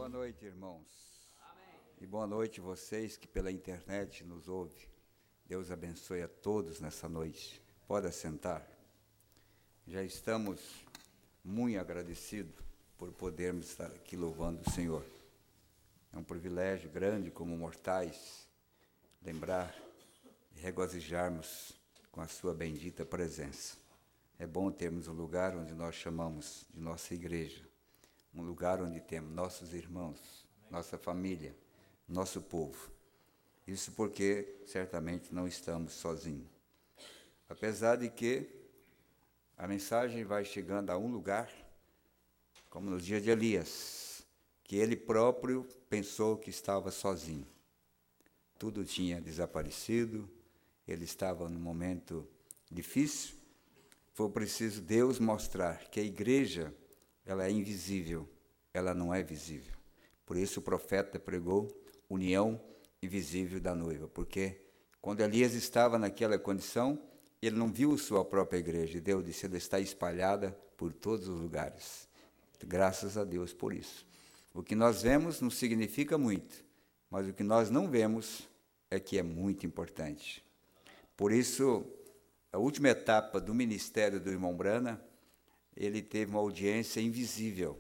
Boa noite, irmãos. E boa noite vocês que pela internet nos ouvem. Deus abençoe a todos nessa noite. Pode assentar. Já estamos muito agradecidos por podermos estar aqui louvando o Senhor. É um privilégio grande como mortais lembrar e regozijarmos com a sua bendita presença. É bom termos um lugar onde nós chamamos de nossa igreja, um lugar onde temos nossos irmãos, nossa família, nosso povo. Isso porque certamente não estamos sozinhos. Apesar de que a mensagem vai chegando a um lugar, como nos dias de Elias, que ele próprio pensou que estava sozinho. Tudo tinha desaparecido, ele estava num momento difícil. Foi preciso Deus mostrar que a igreja, ela é invisível, ela não é visível. Por isso o profeta pregou união invisível da noiva, porque quando Elias estava naquela condição, ele não viu sua própria igreja. Deus disse, ela está espalhada por todos os lugares. Graças a Deus por isso. O que nós vemos não significa muito, mas o que nós não vemos é que é muito importante. Por isso, a última etapa do ministério do irmão Brana, ele teve uma audiência invisível,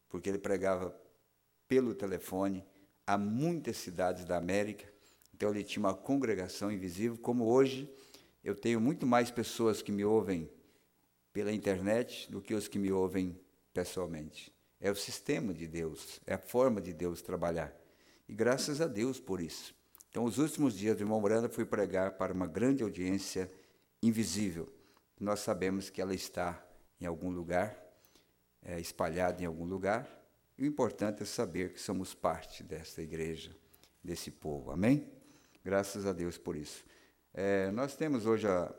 porque ele pregava pelo telefone a muitas cidades da América, então ele tinha uma congregação invisível, como hoje eu tenho muito mais pessoas que me ouvem pela internet do que os que me ouvem pessoalmente. É o sistema de Deus, é a forma de Deus trabalhar, e graças a Deus por isso. Então, os últimos dias do irmão Brana fui pregar para uma grande audiência invisível. Nós sabemos que ela está em algum lugar, espalhada em algum lugar, e o importante é saber que somos parte dessa igreja, desse povo. Amém? Graças a Deus por isso. Nós temos hoje a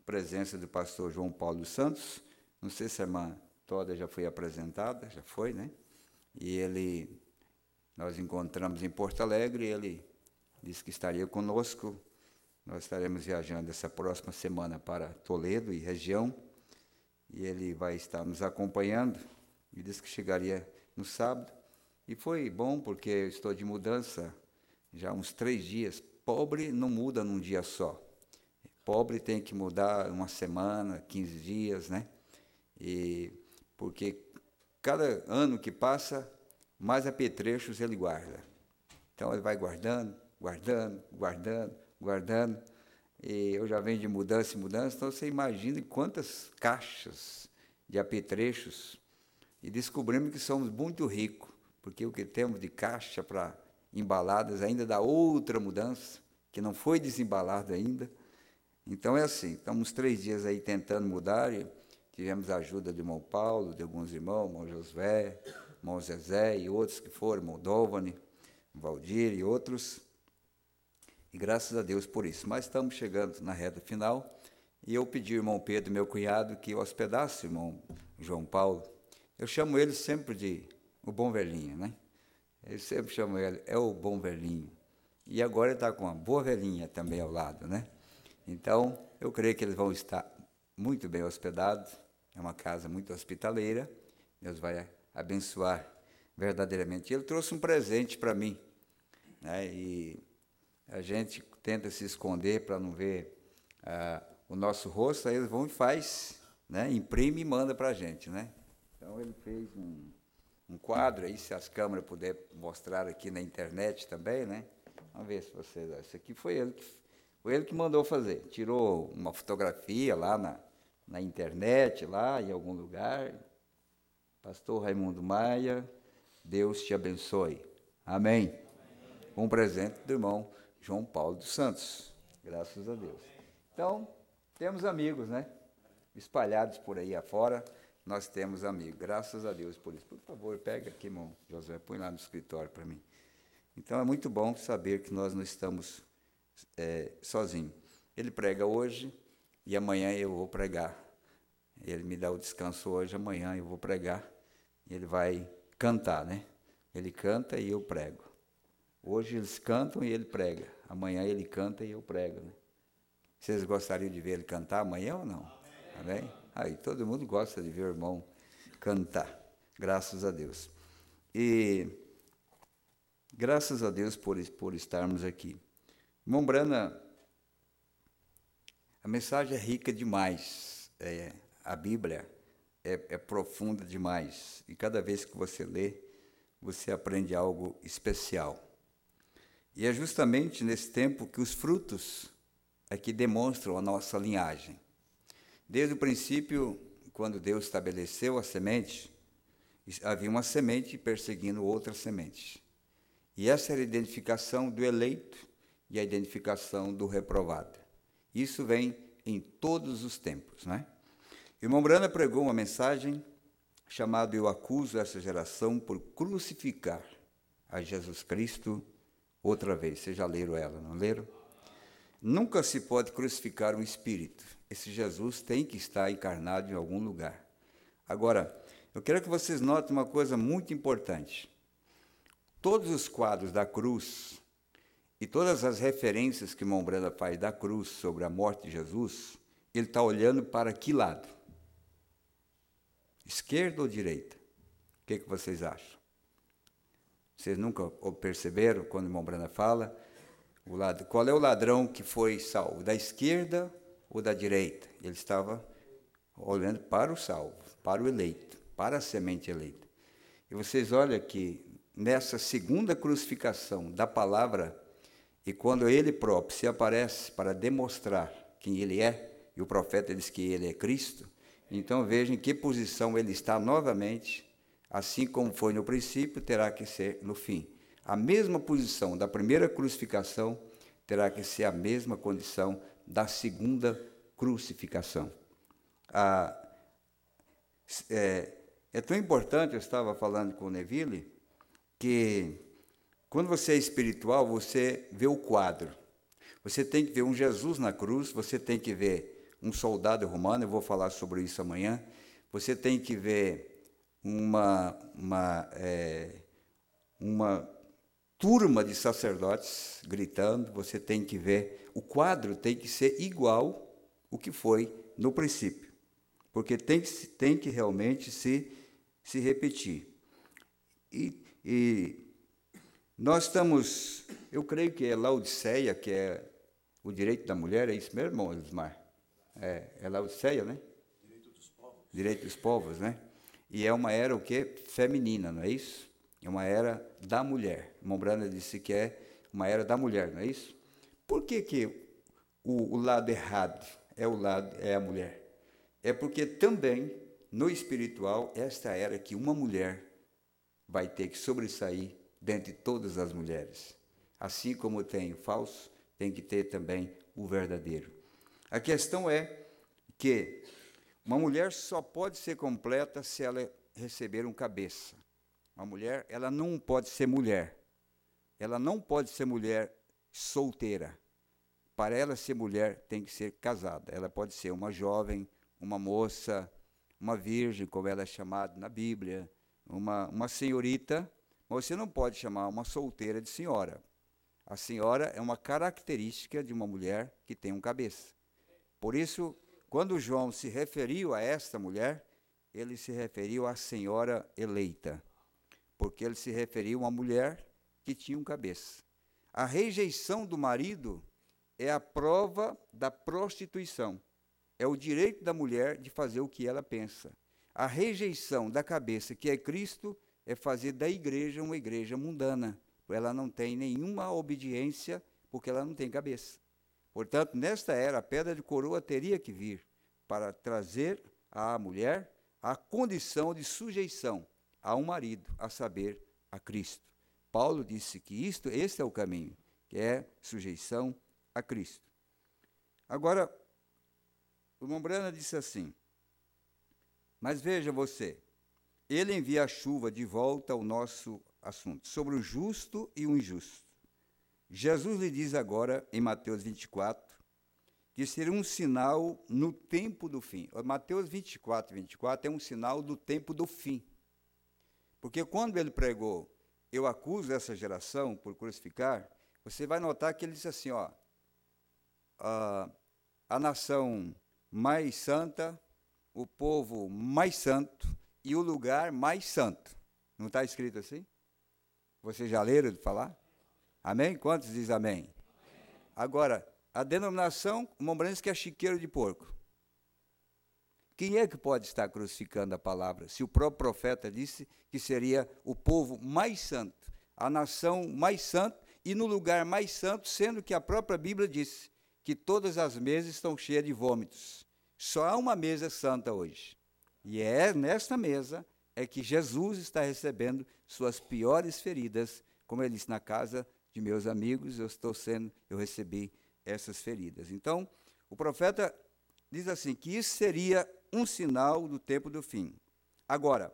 presença do pastor João Paulo dos Santos. Não sei se a irmã Toda já foi apresentada, já foi, né? E nós encontramos em Porto Alegre, ele disse que estaria conosco. Nós estaremos viajando essa próxima semana para Toledo e região, e ele vai estar nos acompanhando. Ele disse que chegaria no sábado, e foi bom porque eu estou de mudança já há uns 3 dias. Pobre não muda num dia só. Pobre tem que mudar uma semana, 15 dias, né? E porque cada ano que passa, mais apetrechos ele guarda. Então ele vai guardando, e eu já venho de mudança em mudança, então você imagina quantas caixas de apetrechos, e descobrimos que somos muito ricos, porque o que temos de caixa para embaladas ainda dá outra mudança, que não foi desembalada ainda. Então é assim, estamos 3 dias aí tentando mudar, e tivemos a ajuda do irmão Paulo, de alguns irmãos, irmão Josué, irmão Zezé e outros que foram, irmão Dovani, Valdir e outros, e graças a Deus por isso. Mas estamos chegando na reta final, e eu pedi ao irmão Pedro, meu cunhado, que hospedasse o irmão João Paulo. Eu chamo ele sempre de o bom velhinho, né? Eu sempre chamo ele, é o bom velhinho. E agora ele está com uma boa velhinha também ao lado, né? Então, eu creio que eles vão estar muito bem hospedados. É uma casa muito hospitaleira. Deus vai abençoar verdadeiramente. Ele trouxe um presente para mim, né? E a gente tenta se esconder para não ver o nosso rosto, aí eles vão e faz, né? Imprime e manda para a gente, né? Então ele fez um quadro aí, se as câmeras puderem mostrar aqui na internet também, né? Vamos ver se vocês... Esse aqui foi ele que mandou fazer. Tirou uma fotografia lá na internet, lá em algum lugar. Pastor Raimundo Maia, Deus te abençoe. Amém. Um presente do irmão João Paulo dos Santos. Graças a Deus. Então, temos amigos, né? Espalhados por aí afora, nós temos amigos. Graças a Deus por isso. Por favor, pega aqui, irmão Josué, põe lá no escritório para mim. Então, é muito bom saber que nós não estamos sozinhos. Ele prega hoje e amanhã eu vou pregar. Ele me dá o descanso hoje, amanhã eu vou pregar. E ele vai cantar, né? Ele canta e eu prego. Hoje eles cantam e ele prega. Amanhã ele canta e eu prego, né? Vocês gostariam de ver ele cantar amanhã ou não? Amém? Aí todo mundo gosta de ver o irmão cantar. Graças a Deus. E Graças a Deus por estarmos aqui. Irmão Brana, a mensagem é rica demais. A Bíblia é profunda demais. E cada vez que você lê, você aprende algo especial. E é justamente nesse tempo que os frutos é que demonstram a nossa linhagem. Desde o princípio, quando Deus estabeleceu a semente, havia uma semente perseguindo outra semente. E essa era a identificação do eleito e a identificação do reprovado. Isso vem em todos os tempos, né? O irmão Brana pregou uma mensagem chamada Eu acuso essa geração por crucificar a Jesus Cristo outra vez. Vocês já leram ela, não leram? Nunca se pode crucificar um espírito. Esse Jesus tem que estar encarnado em algum lugar. Agora, eu quero que vocês notem uma coisa muito importante. Todos os quadros da cruz e todas as referências que Mombrana faz da cruz sobre a morte de Jesus, ele está olhando para que lado? Esquerda ou direita? O que vocês acham? Vocês nunca perceberam quando Mombrana fala? Qual é o ladrão que foi salvo? Da esquerda ou da direita? Ele estava olhando para o salvo, para o eleito, para a semente eleita. E vocês olham que nessa segunda crucificação da palavra, e quando ele próprio se aparece para demonstrar quem ele é, e o profeta diz que ele é Cristo, então vejam em que posição ele está novamente, assim como foi no princípio, terá que ser no fim. A mesma posição da primeira crucificação terá que ser a mesma condição da segunda crucificação. É tão importante, eu estava falando com o Neville, que quando você é espiritual, você vê o quadro. Você tem que ver um Jesus na cruz, você tem que ver um soldado romano, eu vou falar sobre isso amanhã, você tem que ver uma turma de sacerdotes gritando, você tem que ver, o quadro tem que ser igual o que foi no princípio, porque tem que realmente se repetir. E nós estamos, eu creio que é Laodiceia, que é o direito da mulher, é isso mesmo, irmão Elismar? É Laodiceia, né? Direito dos povos. Direito dos povos, né? E é uma era o quê? Feminina, não é isso? É uma era da mulher. Mombrana disse que é uma era da mulher, não é isso? Por que o lado errado é a mulher? É porque também, no espiritual, esta era que uma mulher vai ter que sobressair dentre todas as mulheres. Assim como tem o falso, tem que ter também o verdadeiro. A questão é que uma mulher só pode ser completa se ela receber um cabeça. Uma mulher, ela não pode ser mulher. Ela não pode ser mulher solteira. Para ela ser mulher, tem que ser casada. Ela pode ser uma jovem, uma moça, uma virgem, como ela é chamada na Bíblia, uma senhorita, mas você não pode chamar uma solteira de senhora. A senhora é uma característica de uma mulher que tem um cabeça. Por isso, quando João se referiu a esta mulher, ele se referiu à senhora eleita, porque ele se referiu a uma mulher que tinha um cabeça. A rejeição do marido é a prova da prostituição. É o direito da mulher de fazer o que ela pensa. A rejeição da cabeça, que é Cristo, é fazer da igreja uma igreja mundana. Ela não tem nenhuma obediência, porque ela não tem cabeça. Portanto, nesta era, a pedra de coroa teria que vir para trazer à mulher a condição de sujeição a um marido, a saber, a Cristo. Paulo disse que este é o caminho, que é sujeição a Cristo. Agora, o irmão Brana disse assim, mas veja você, ele envia a chuva de volta ao nosso assunto, sobre o justo e o injusto. Jesus lhe diz agora, em Mateus 24, que seria um sinal no tempo do fim. Mateus 24 é um sinal do tempo do fim. Porque quando ele pregou, eu acuso essa geração por crucificar, você vai notar que ele diz assim, a nação mais santa, o povo mais santo e o lugar mais santo. Não está escrito assim? Vocês já leram falar? Amém? Quantos dizem amém? Agora, a denominação mombrense que é chiqueiro de porco. Quem é que pode estar crucificando a palavra? Se o próprio profeta disse que seria o povo mais santo, a nação mais santa e no lugar mais santo, sendo que a própria Bíblia disse que todas as mesas estão cheias de vômitos. Só há uma mesa santa hoje. E é nesta mesa é que Jesus está recebendo suas piores feridas, como ele disse, na casa de meus amigos, eu recebi essas feridas. Então, o profeta diz assim, que isso seria um sinal do tempo do fim. Agora,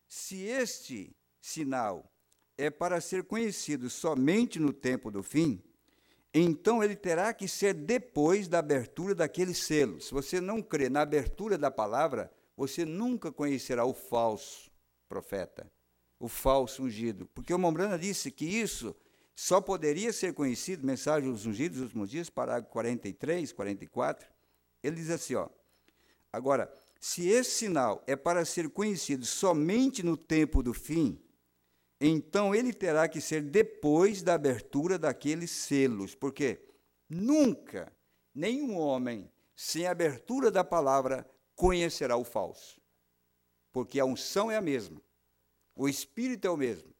se este sinal é para ser conhecido somente no tempo do fim, então ele terá que ser depois da abertura daquele selo. Se você não crê na abertura da palavra, você nunca conhecerá o falso profeta, o falso ungido. Porque o Mombrana disse que isso só poderia ser conhecido, mensagem dos ungidos dos últimos dias, parágrafo 43, 44, ele diz assim, ó, agora, se esse sinal é para ser conhecido somente no tempo do fim, então ele terá que ser depois da abertura daqueles selos, porque nunca nenhum homem, sem a abertura da palavra, conhecerá o falso, porque a unção é a mesma, o Espírito é o mesmo,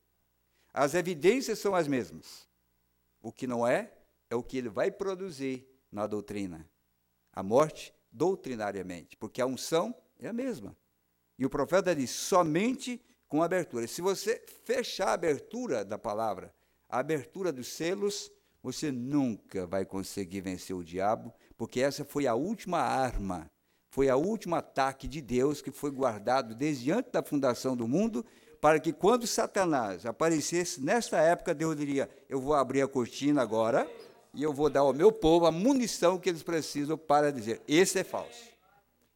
as evidências são as mesmas. O que não é o que ele vai produzir na doutrina, a morte doutrinariamente, porque a unção é a mesma. E o profeta diz, somente com abertura. Se você fechar a abertura da palavra, a abertura dos selos, você nunca vai conseguir vencer o diabo, porque essa foi a última arma, foi o último ataque de Deus que foi guardado desde antes da fundação do mundo, para que quando Satanás aparecesse nesta época, Deus diria, eu vou abrir a cortina agora, e eu vou dar ao meu povo a munição que eles precisam para dizer, esse é falso,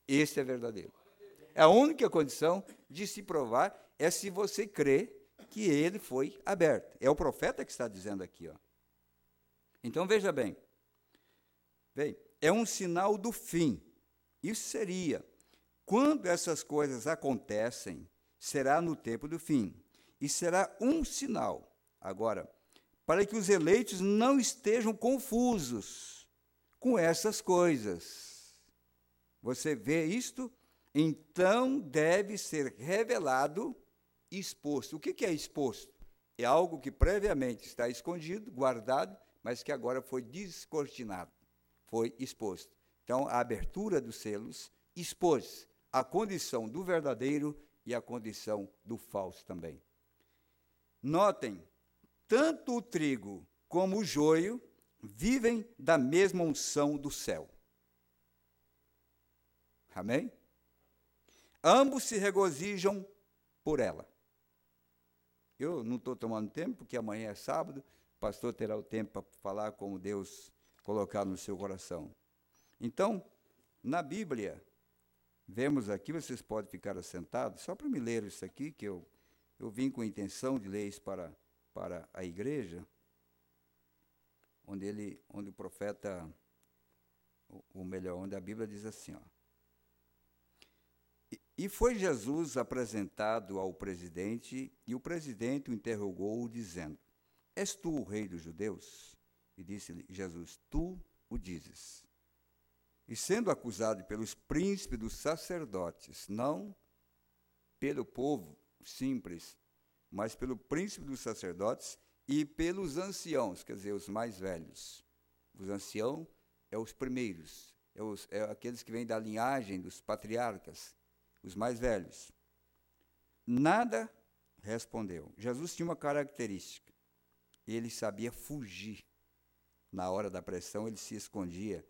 esse é verdadeiro. A única condição de se provar é se você crê que ele foi aberto. É o profeta que está dizendo aqui, ó. Então, veja bem, é um sinal do fim. Isso seria, quando essas coisas acontecem, será no tempo do fim. E será um sinal. Agora, para que os eleitos não estejam confusos com essas coisas. Você vê isto? Então deve ser revelado e exposto. O que é exposto? É algo que previamente está escondido, guardado, mas que agora foi descortinado, foi exposto. Então, a abertura dos selos expôs a condição do verdadeiro e a condição do falso também. Notem, tanto o trigo como o joio vivem da mesma unção do céu. Amém? Ambos se regozijam por ela. Eu não estou tomando tempo, porque amanhã é sábado, o pastor terá o tempo para falar como Deus colocar no seu coração. Então, na Bíblia, vemos aqui, vocês podem ficar assentados, só para me ler isso aqui, que eu vim com a intenção de ler isso para a igreja, onde o profeta, ou melhor, onde a Bíblia diz assim, ó, e foi Jesus apresentado ao presidente, e o presidente o interrogou, dizendo, és tu o rei dos judeus? E disse-lhe Jesus, tu o dizes. E sendo acusado pelos príncipes dos sacerdotes, não pelo povo simples, mas pelo príncipe dos sacerdotes e pelos anciãos, quer dizer, os mais velhos. Os anciãos é os primeiros, é aqueles que vêm da linhagem dos patriarcas, os mais velhos. Nada respondeu. Jesus tinha uma característica, ele sabia fugir. Na hora da pressão, ele se escondia.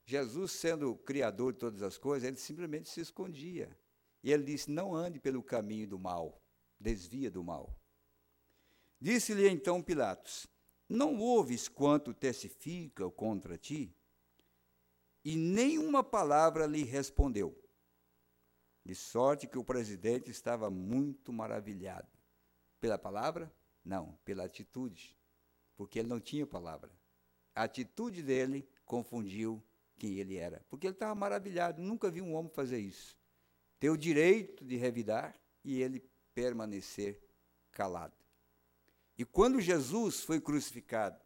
Jesus, sendo o criador de todas as coisas, ele simplesmente se escondia. E ele disse, não ande pelo caminho do mal, desvia do mal. Disse-lhe então Pilatos, não ouves quanto testificam contra ti? E nenhuma palavra lhe respondeu. De sorte que o presidente estava muito maravilhado. Pela palavra? Não, pela atitude. Porque ele não tinha palavra. A atitude dele confundiu quem ele era. Porque ele estava maravilhado, nunca vi um homem fazer isso. Ter o direito de revidar e ele permanecer calado. E quando Jesus foi crucificado,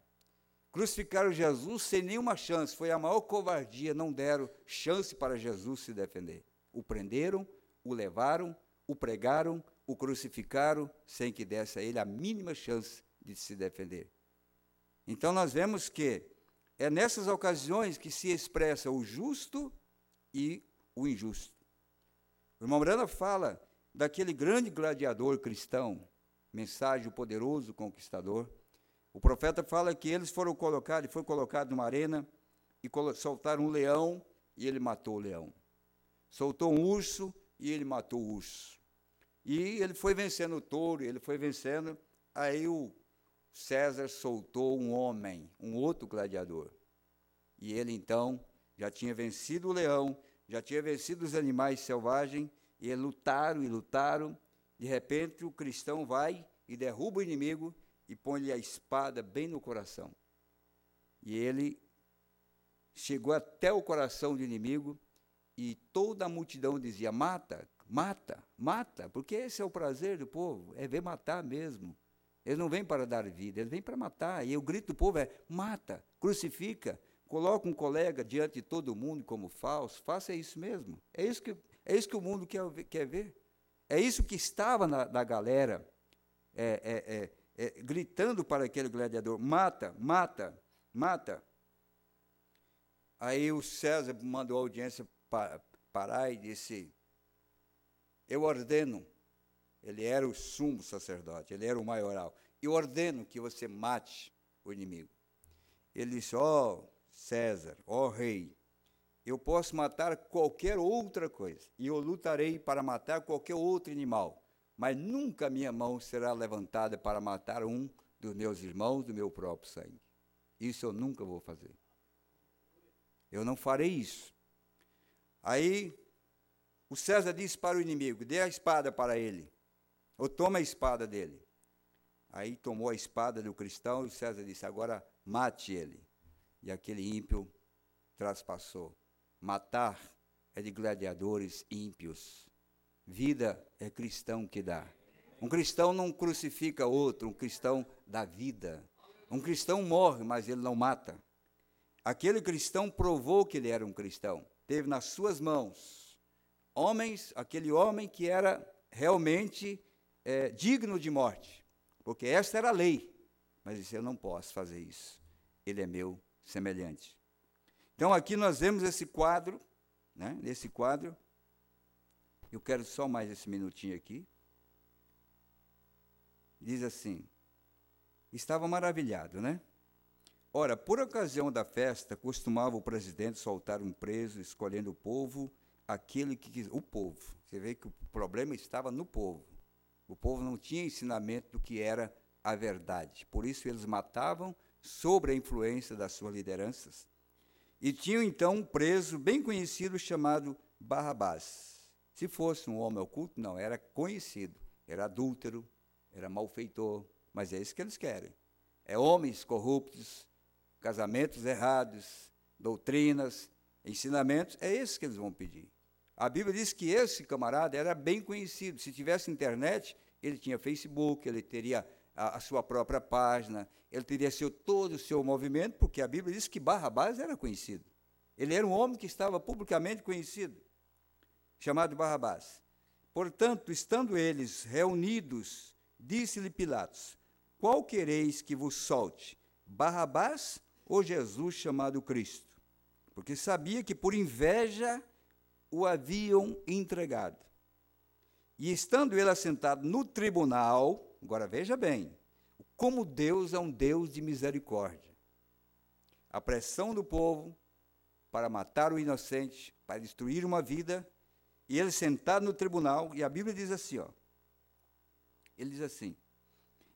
crucificaram Jesus sem nenhuma chance, foi a maior covardia, não deram chance para Jesus se defender. O prenderam, o levaram, o pregaram, o crucificaram, sem que desse a ele a mínima chance de se defender. Então nós vemos que é nessas ocasiões que se expressa o justo e o injusto. O irmão Brana fala daquele grande gladiador cristão, Mensagem, o poderoso conquistador. O profeta fala que eles foram colocados, foi colocado numa arena e soltaram um leão e ele matou o leão. Soltou um urso e ele matou o urso. E ele foi vencendo o touro, ele foi vencendo, aí o César soltou um homem, um outro gladiador. E ele então já tinha vencido o leão, já tinha vencido os animais selvagens, e eles lutaram e lutaram. De repente o cristão vai e derruba o inimigo e põe-lhe a espada bem no coração. E ele chegou até o coração do inimigo e toda a multidão dizia: mata, mata, mata, porque esse é o prazer do povo, é ver matar mesmo. Eles não vêm para dar vida, eles vêm para matar. E o grito do povo é: mata, crucifica, coloca um colega diante de todo mundo como falso, faça isso mesmo. É isso que o mundo quer ver. É isso que estava na galera, gritando para aquele gladiador: mata, mata, mata. Aí o César mandou a audiência parar e disse: eu ordeno. Ele era o sumo sacerdote, ele era o maioral. Eu ordeno que você mate o inimigo. Ele disse: ó César, ó rei, eu posso matar qualquer outra coisa, e eu lutarei para matar qualquer outro animal, mas nunca minha mão será levantada para matar um dos meus irmãos do meu próprio sangue. Isso eu nunca vou fazer. Eu não farei isso. Aí o César disse para o inimigo: dê a espada para ele, ou toma a espada dele. Aí tomou a espada do cristão e o César disse: agora mate ele. E aquele ímpio traspassou. Matar é de gladiadores ímpios. Vida é cristão que dá. Um cristão não crucifica outro, um cristão dá vida. Um cristão morre, mas ele não mata. Aquele cristão provou que ele era um cristão. Teve nas suas mãos aquele homem que era realmente digno de morte. Porque esta era a lei. Mas disse: eu não posso fazer isso. Ele é meu semelhante. Então, aqui nós vemos esse quadro, né? Nesse quadro, eu quero só mais esse minutinho aqui. Diz assim: estava maravilhado, né? Ora, por ocasião da festa, costumava o presidente soltar um preso, escolhendo o povo, aquele que quis. O povo. Você vê que o problema estava no povo. O povo não tinha ensinamento do que era a verdade. Por isso eles matavam sob a influência das suas lideranças. E tinham então um preso bem conhecido chamado Barrabás. Se fosse um homem oculto, não, era conhecido. Era adúltero, era malfeitor, mas é isso que eles querem. É homens corruptos, casamentos errados, doutrinas, ensinamentos, é isso que eles vão pedir. A Bíblia diz que esse camarada era bem conhecido. Se tivesse internet, ele tinha Facebook, ele teria a sua própria página, ele teria todo o seu movimento, porque a Bíblia diz que Barrabás era conhecido. Ele era um homem que estava publicamente conhecido, chamado Barrabás. Portanto, estando eles reunidos, disse-lhe Pilatos: qual quereis que vos solte, Barrabás ou Jesus chamado Cristo? Porque sabia que por inveja o haviam entregado. E estando ele assentado no tribunal, agora veja bem, como Deus é um Deus de misericórdia. A pressão do povo para matar o inocente, para destruir uma vida, e ele sentado no tribunal, e a Bíblia diz assim, ele diz assim: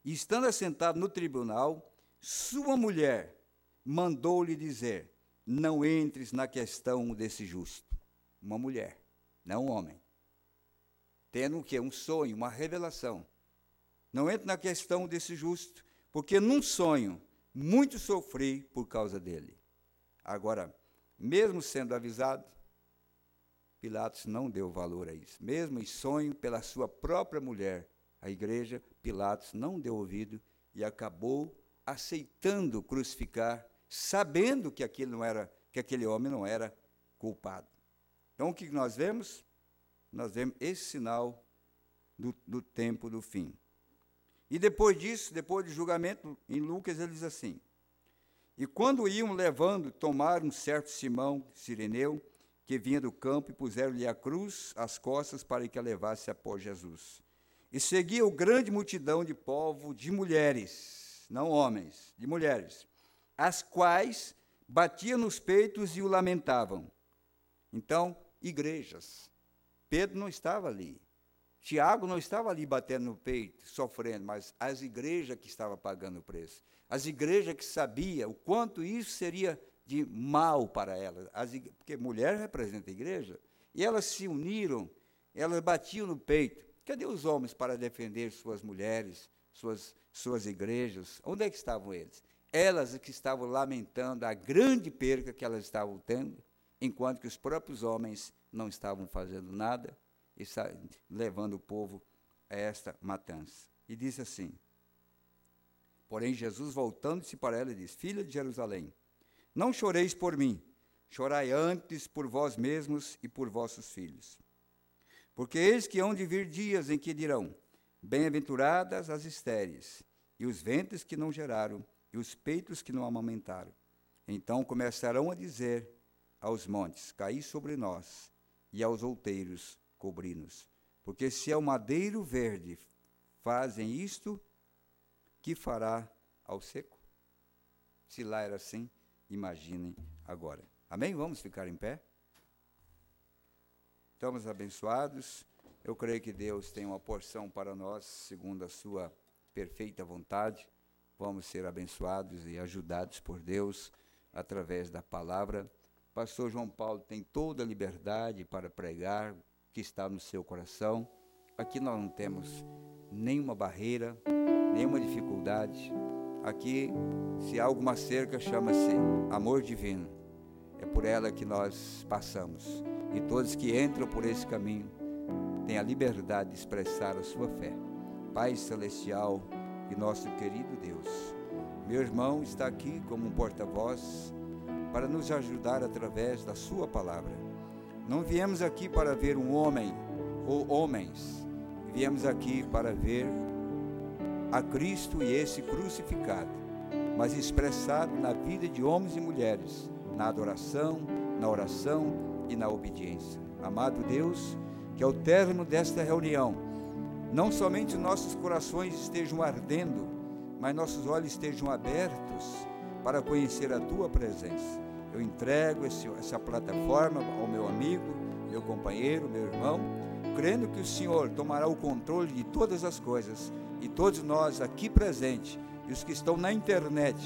e estando assentado no tribunal, sua mulher mandou-lhe dizer: não entres na questão desse justo. Uma mulher, não um homem. Tendo o quê? Um sonho, uma revelação. Não entre na questão desse justo, porque num sonho muito sofri por causa dele. Agora, mesmo sendo avisado, Pilatos não deu valor a isso. Mesmo em sonho pela sua própria mulher, a igreja, Pilatos não deu ouvido e acabou aceitando crucificar, sabendo que aquele homem não era culpado. Então, o que nós vemos? Nós vemos esse sinal do tempo do fim. E depois disso, depois do julgamento, em Lucas ele diz assim: e quando iam levando, tomaram um certo Simão Cireneu, que vinha do campo, e puseram-lhe a cruz às costas para que a levasse após Jesus. E seguia o grande multidão de povo, de mulheres, não homens, de mulheres, as quais batiam nos peitos e o lamentavam. Então, igrejas. Pedro não estava ali. Tiago não estava ali batendo no peito, sofrendo, mas as igrejas que estavam pagando o preço. As igrejas que sabiam o quanto isso seria de mal para elas. Porque mulher representa a igreja. E elas se uniram, elas batiam no peito. Cadê os homens para defender suas mulheres, suas igrejas? Onde é que estavam eles? Elas que estavam lamentando a grande perca que elas estavam tendo, enquanto que os próprios homens não estavam fazendo nada, e levando o povo a esta matança. E disse assim: porém, Jesus, voltando-se para ela, disse: filha de Jerusalém, não choreis por mim, chorai antes por vós mesmos e por vossos filhos. Porque eis que hão de vir dias em que dirão: bem-aventuradas as estéreis, e os ventres que não geraram, e os peitos que não amamentaram. Então começarão a dizer aos montes: caí sobre nós, e aos outeiros, cobri-nos. Porque se ao madeiro verde fazem isto, que fará ao seco? Se lá era assim, imaginem agora. Amém? Vamos ficar em pé? Estamos abençoados. Eu creio que Deus tem uma porção para nós, segundo a sua perfeita vontade. Vamos ser abençoados e ajudados por Deus através da palavra. Pastor João Paulo tem toda a liberdade para pregar o que está no seu coração. Aqui nós não temos nenhuma barreira, nenhuma dificuldade. Aqui, se há alguma cerca, chama-se amor divino. É por ela que nós passamos. E todos que entram por esse caminho têm a liberdade de expressar a sua fé. Pai Celestial e nosso querido Deus, meu irmão está aqui como um porta-voz para nos ajudar através da sua palavra. Não viemos aqui para ver um homem ou homens, viemos aqui para ver a Cristo e esse crucificado, mas expressado na vida de homens e mulheres, na adoração, na oração e na obediência. Amado Deus, que ao término desta reunião, não somente nossos corações estejam ardendo, mas nossos olhos estejam abertos para conhecer a Tua presença. Eu entrego essa plataforma ao meu amigo, meu companheiro, meu irmão, crendo que o Senhor tomará o controle de todas as coisas, e todos nós aqui presentes e os que estão na internet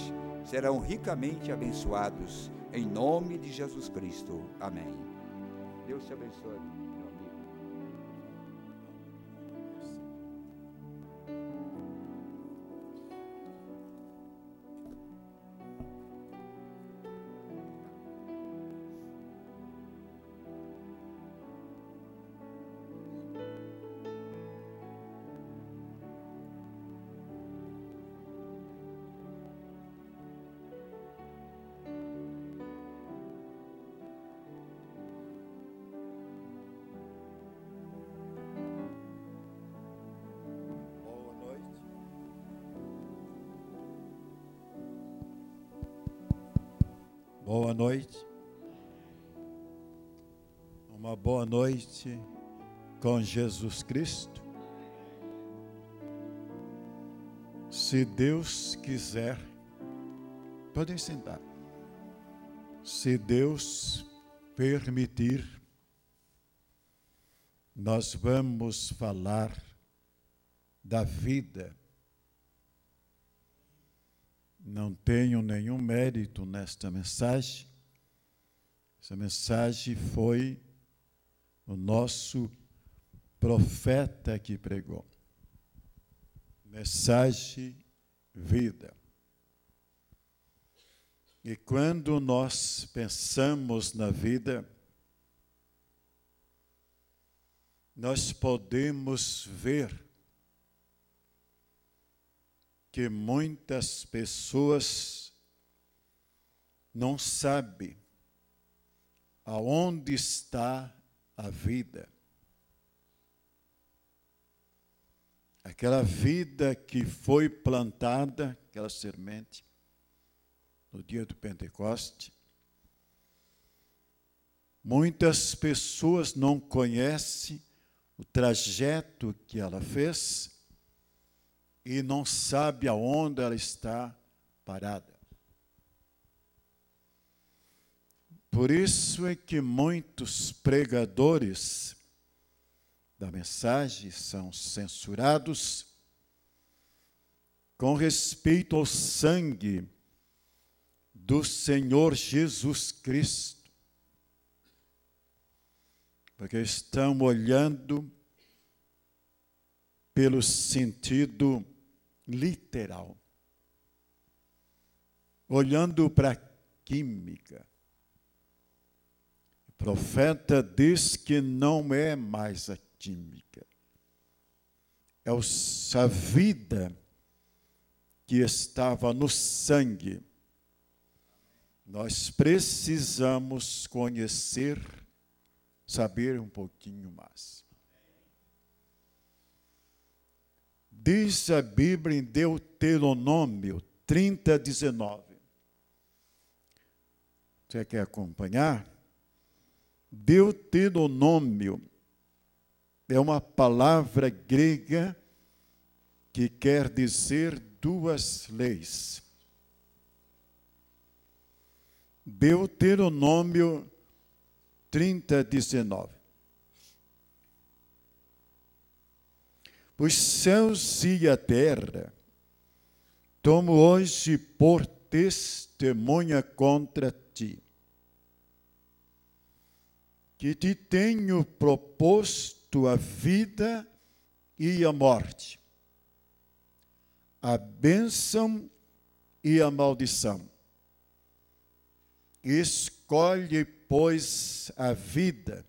serão ricamente abençoados, em nome de Jesus Cristo. Amém. Deus te abençoe, meu amigo. Boa noite. Uma boa noite com Jesus Cristo. Se Deus quiser, podem sentar. Se Deus permitir, nós vamos falar da vida. Não tenho nenhum mérito nesta mensagem. Essa mensagem foi o nosso profeta que pregou. Mensagem vida. E quando nós pensamos na vida, nós podemos ver que muitas pessoas não sabem aonde está a vida. Aquela vida que foi plantada, aquela semente, no dia do Pentecoste. Muitas pessoas não conhecem o trajeto que ela fez e não sabem aonde ela está parada. Por isso é que muitos pregadores da mensagem são censurados com respeito ao sangue do Senhor Jesus Cristo, porque estão olhando pelo sentido literal, olhando para a química. O profeta diz que não é mais a química, é a vida que estava no sangue. Nós precisamos conhecer, saber um pouquinho mais. Diz a Bíblia em Deuteronômio 30:19. Você quer acompanhar? Deuteronômio é uma palavra grega que quer dizer duas leis. Deuteronômio 30:19. Os céus e a terra tomo hoje por testemunha contra ti, que te tenho proposto a vida e a morte, a bênção e a maldição. Escolhe, pois, a vida,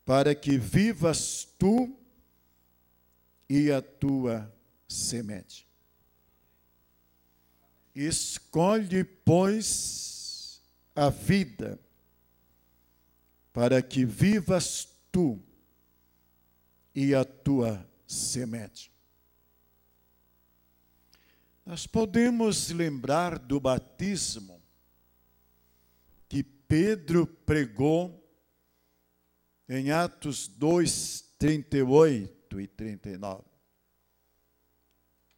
para que vivas tu e a tua semente. Escolhe, pois, a vida, para que vivas tu e a tua semente. Nós podemos lembrar do batismo que Pedro pregou em Atos 2:38 e 39.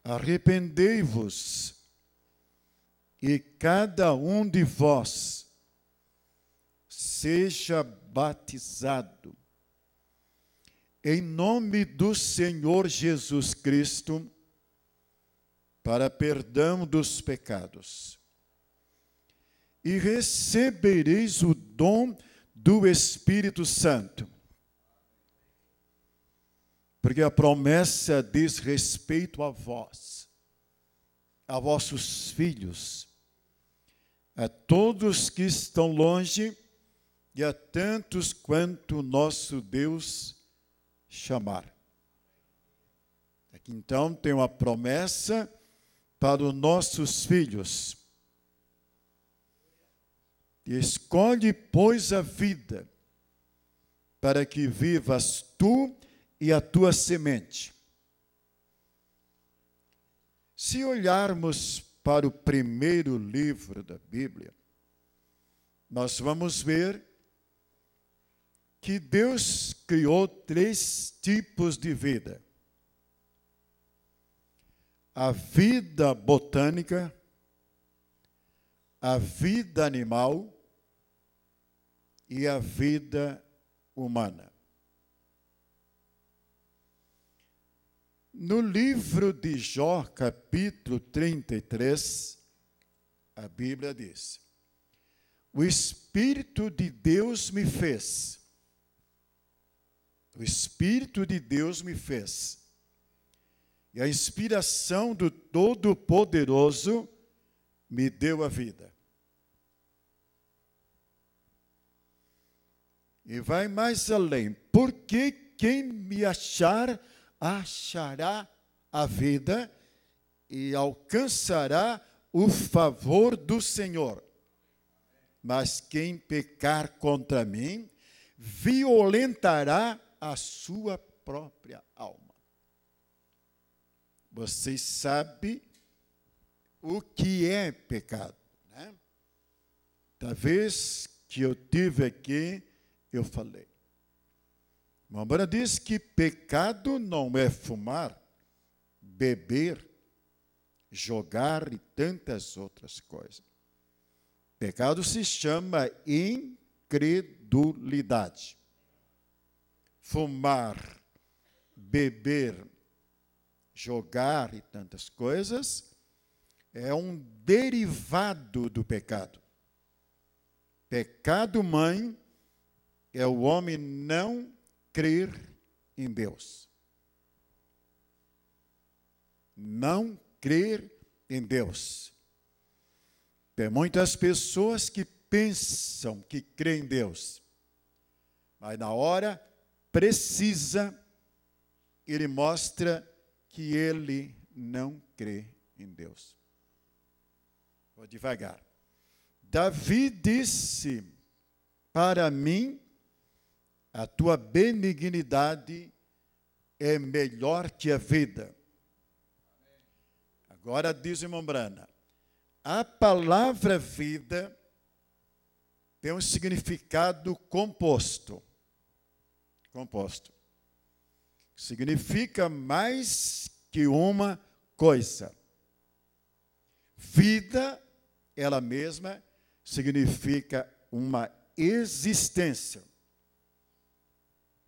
Arrependei-vos e cada um de vós seja batizado em nome do Senhor Jesus Cristo para perdão dos pecados, e recebereis o dom do Espírito Santo. Porque a promessa diz respeito a vós, a vossos filhos, a todos que estão longe e a tantos quanto nosso Deus chamar. Aqui então tem uma promessa para os nossos filhos. Escolhe, pois, a vida, para que vivas tu e a tua semente. Se olharmos para o primeiro livro da Bíblia, nós vamos ver que Deus criou 3 tipos de vida: a vida botânica, a vida animal e a vida humana. No livro de Jó, capítulo 33, a Bíblia diz: o Espírito de Deus me fez. O Espírito de Deus me fez. E a inspiração do Todo-Poderoso me deu a vida. E vai mais além. Porque quem me achar, achará a vida e alcançará o favor do Senhor. Mas quem pecar contra mim, violentará a sua própria alma. Vocês sabem o que é pecado, né? Talvez que eu tive aqui, eu falei. Mamãe diz que pecado não é fumar, beber, jogar e tantas outras coisas. Pecado se chama incredulidade. Fumar, beber, jogar e tantas coisas é um derivado do pecado. Pecado mãe é o homem não crer em Deus. Não crer em Deus. Tem muitas pessoas que pensam que creem em Deus, mas na hora precisa, ele mostra que ele não crê em Deus. Vou devagar. Davi disse: para mim, a tua benignidade é melhor que a vida. Agora diz o irmão Brana, a palavra vida tem um significado composto. Composto. Significa mais que uma coisa. Vida, ela mesma, significa uma existência.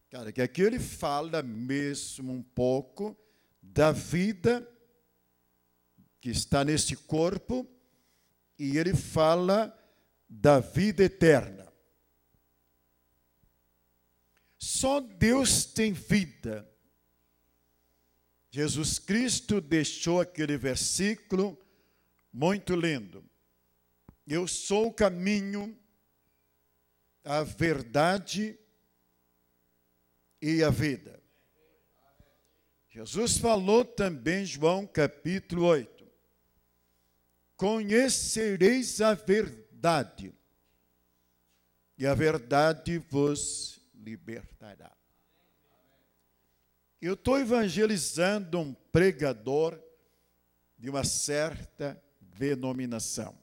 Cara, que aqui ele fala mesmo um pouco da vida que está neste corpo, e ele fala da vida eterna. Só Deus tem vida. Jesus Cristo deixou aquele versículo muito lindo. Eu sou o caminho, a verdade e a vida. Jesus falou também, João capítulo 8. Conhecereis a verdade, e a verdade vos libertará. Eu estou evangelizando um pregador de uma certa denominação.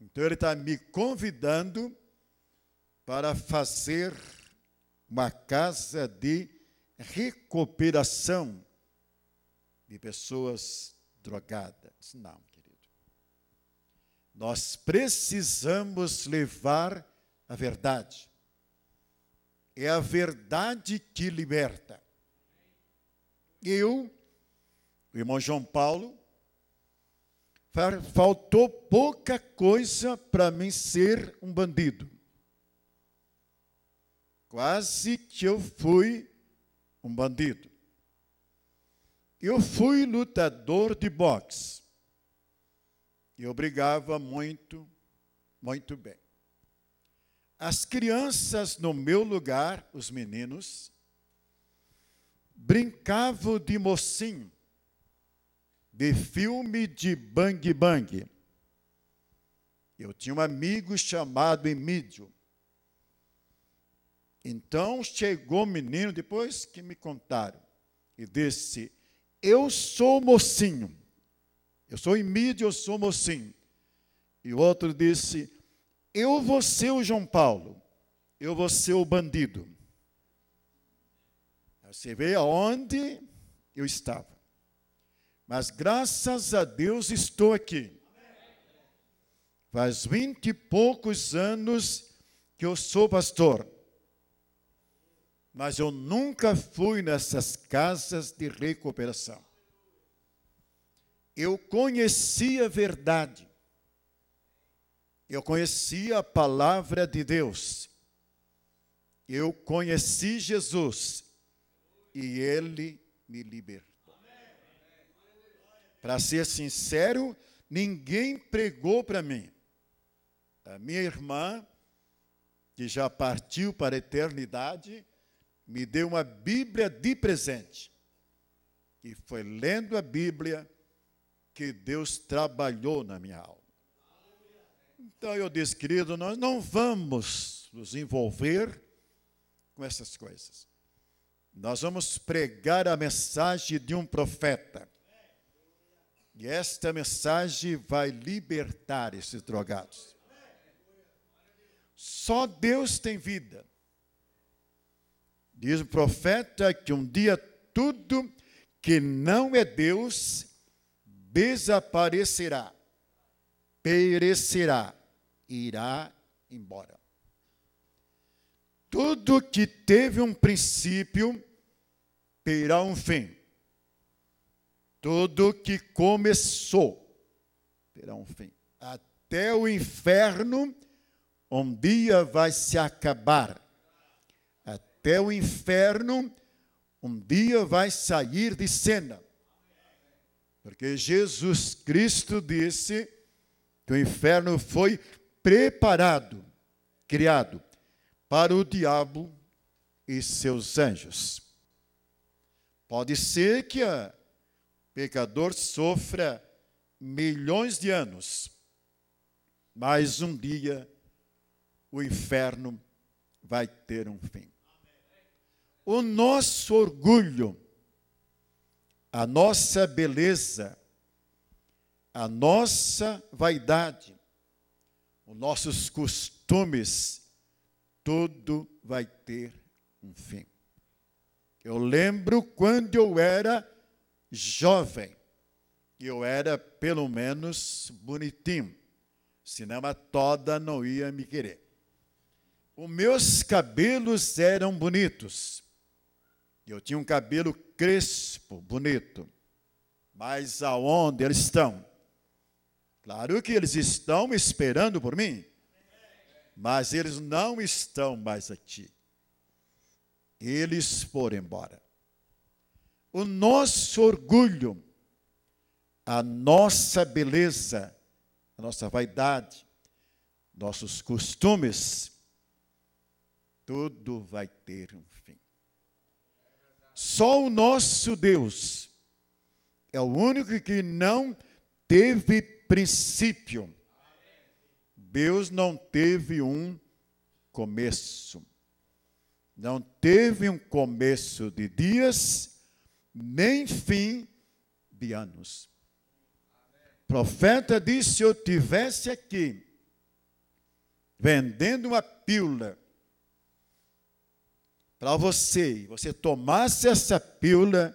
Então ele está me convidando para fazer uma casa de recuperação de pessoas drogadas. Não, querido. Nós precisamos levar a verdade. É a verdade que liberta. O irmão João Paulo, faltou pouca coisa para mim ser um bandido. Quase que eu fui um bandido. Eu fui lutador de boxe. Eu brigava muito, muito bem. As crianças no meu lugar, os meninos, brincavam de mocinho, de filme de bang bang. Eu tinha um amigo chamado Emílio. Então chegou o menino, depois que me contaram, e disse: eu sou mocinho. Eu sou Emílio, eu sou mocinho. E o outro disse: eu vou ser o João Paulo. Eu vou ser o bandido. Você vê aonde eu estava. Mas graças a Deus estou aqui. Faz 20 e poucos anos que eu sou pastor. Mas eu nunca fui nessas casas de recuperação. Eu conhecia a verdade. Eu conhecia a palavra de Deus. Eu conheci Jesus. E Ele me libertou. Para ser sincero, ninguém pregou para mim. A minha irmã, que já partiu para a eternidade, me deu uma Bíblia de presente. E foi lendo a Bíblia que Deus trabalhou na minha alma. Então eu disse, querido, nós não vamos nos envolver com essas coisas. Nós vamos pregar a mensagem de um profeta. E esta mensagem vai libertar esses drogados. Só Deus tem vida. Diz o profeta que um dia tudo que não é Deus desaparecerá, perecerá, irá embora. Tudo que teve um princípio terá um fim. Tudo que começou terá um fim. Até o inferno um dia vai se acabar. Até o inferno um dia vai sair de cena. Porque Jesus Cristo disse que o inferno foi preparado, criado para o diabo e seus anjos. Pode ser que o pecador sofra milhões de anos, mas um dia o inferno vai ter um fim. O nosso orgulho, a nossa beleza, a nossa vaidade, os nossos costumes, tudo vai ter um fim. Eu lembro quando eu era jovem, eu era pelo menos bonitinho, senão a toda não ia me querer. Os meus cabelos eram bonitos. Eu tinha um cabelo crespo, bonito. Mas aonde eles estão? Claro que eles estão esperando por mim, mas eles não estão mais aqui. Eles foram embora. O nosso orgulho, a nossa beleza, a nossa vaidade, nossos costumes, tudo vai ter um fim. Só o nosso Deus é o único que não teve princípio. Deus não teve um começo. Não teve um começo de dias, nem fim de anos. O profeta disse, se eu tivesse aqui, vendendo uma pílula, para você, e você tomasse essa pílula,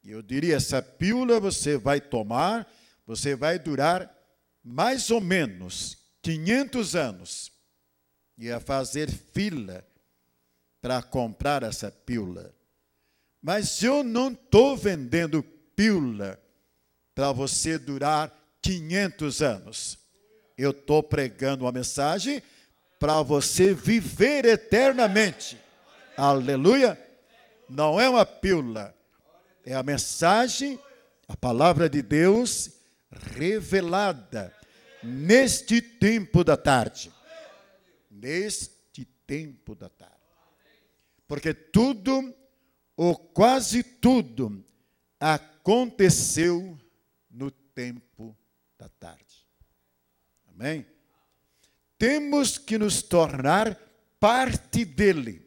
eu diria, essa pílula você vai tomar, você vai durar mais ou menos 500 anos. Ia fazer fila para comprar essa pílula. Mas eu não estou vendendo pílula para você durar 500 anos. Eu estou pregando uma mensagem para você viver eternamente. Aleluia! Não é uma pílula, é a mensagem, a palavra de Deus revelada neste tempo da tarde. Neste tempo da tarde. Porque tudo, ou quase tudo, aconteceu no tempo da tarde. Amém? Temos que nos tornar parte dele,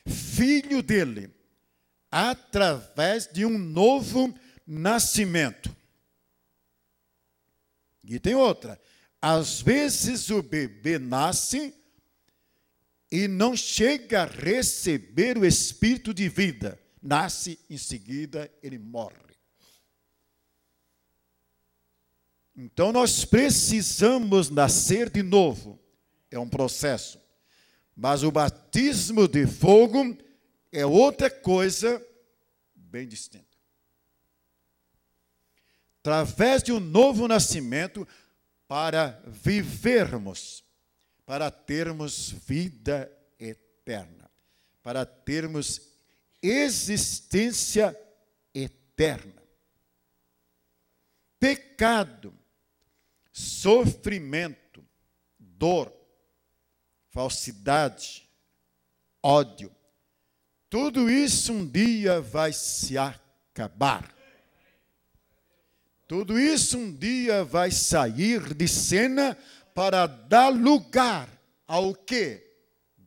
filho dele, através de um novo nascimento. E tem outra. Às vezes o bebê nasce e não chega a receber o espírito de vida. Nasce, em seguida ele morre. Então nós precisamos nascer de novo. É um processo. Mas o batismo de fogo é outra coisa bem distinta. Através de um novo nascimento, para vivermos, para termos vida eterna, para termos existência eterna. Pecado, sofrimento, dor, falsidade, ódio, tudo isso um dia vai se acabar. Tudo isso um dia vai sair de cena para dar lugar ao quê?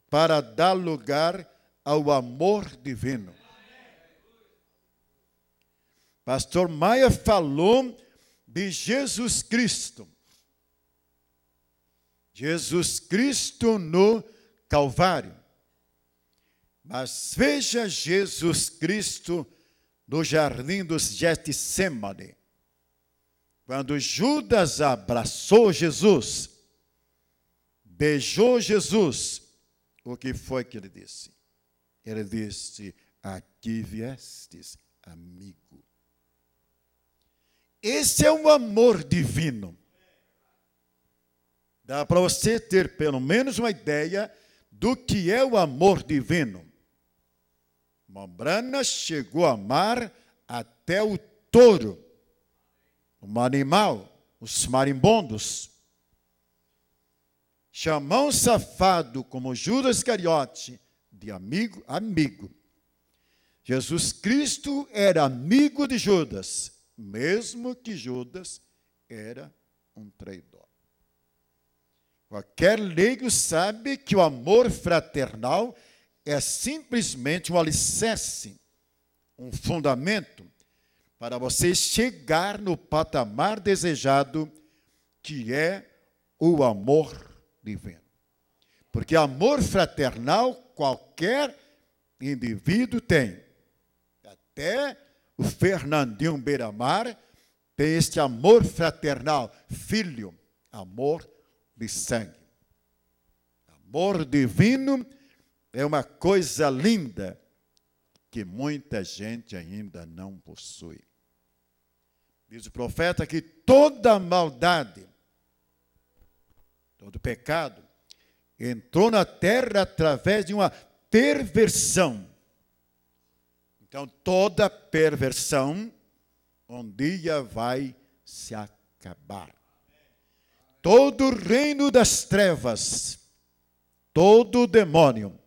Para dar lugar ao amor divino. Pastor Maia falou de Jesus Cristo. Jesus Cristo no Calvário. Mas veja Jesus Cristo no jardim dos Getsêmani. Quando Judas abraçou Jesus, beijou Jesus, o que foi que ele disse? Ele disse: aqui viestes, amigo. Esse é um amor divino. Dá para você ter pelo menos uma ideia do que é o amor divino. Mombrana chegou a amar até o touro, um animal, os marimbondos. Chamou um safado como Judas Iscariote de amigo. Jesus Cristo era amigo de Judas, mesmo que Judas era um traidor. Qualquer leigo sabe que o amor fraternal é simplesmente um alicerce, um fundamento para você chegar no patamar desejado, que é o amor divino. Porque amor fraternal qualquer indivíduo tem. Até o Fernandinho Beiramar tem este amor fraternal, filho, amor de sangue. Amor divino é uma coisa linda que muita gente ainda não possui. Diz o profeta que toda maldade, todo pecado, entrou na terra através de uma perversão. Então, toda perversão um dia vai se acabar. Todo o reino das trevas, todo demônio.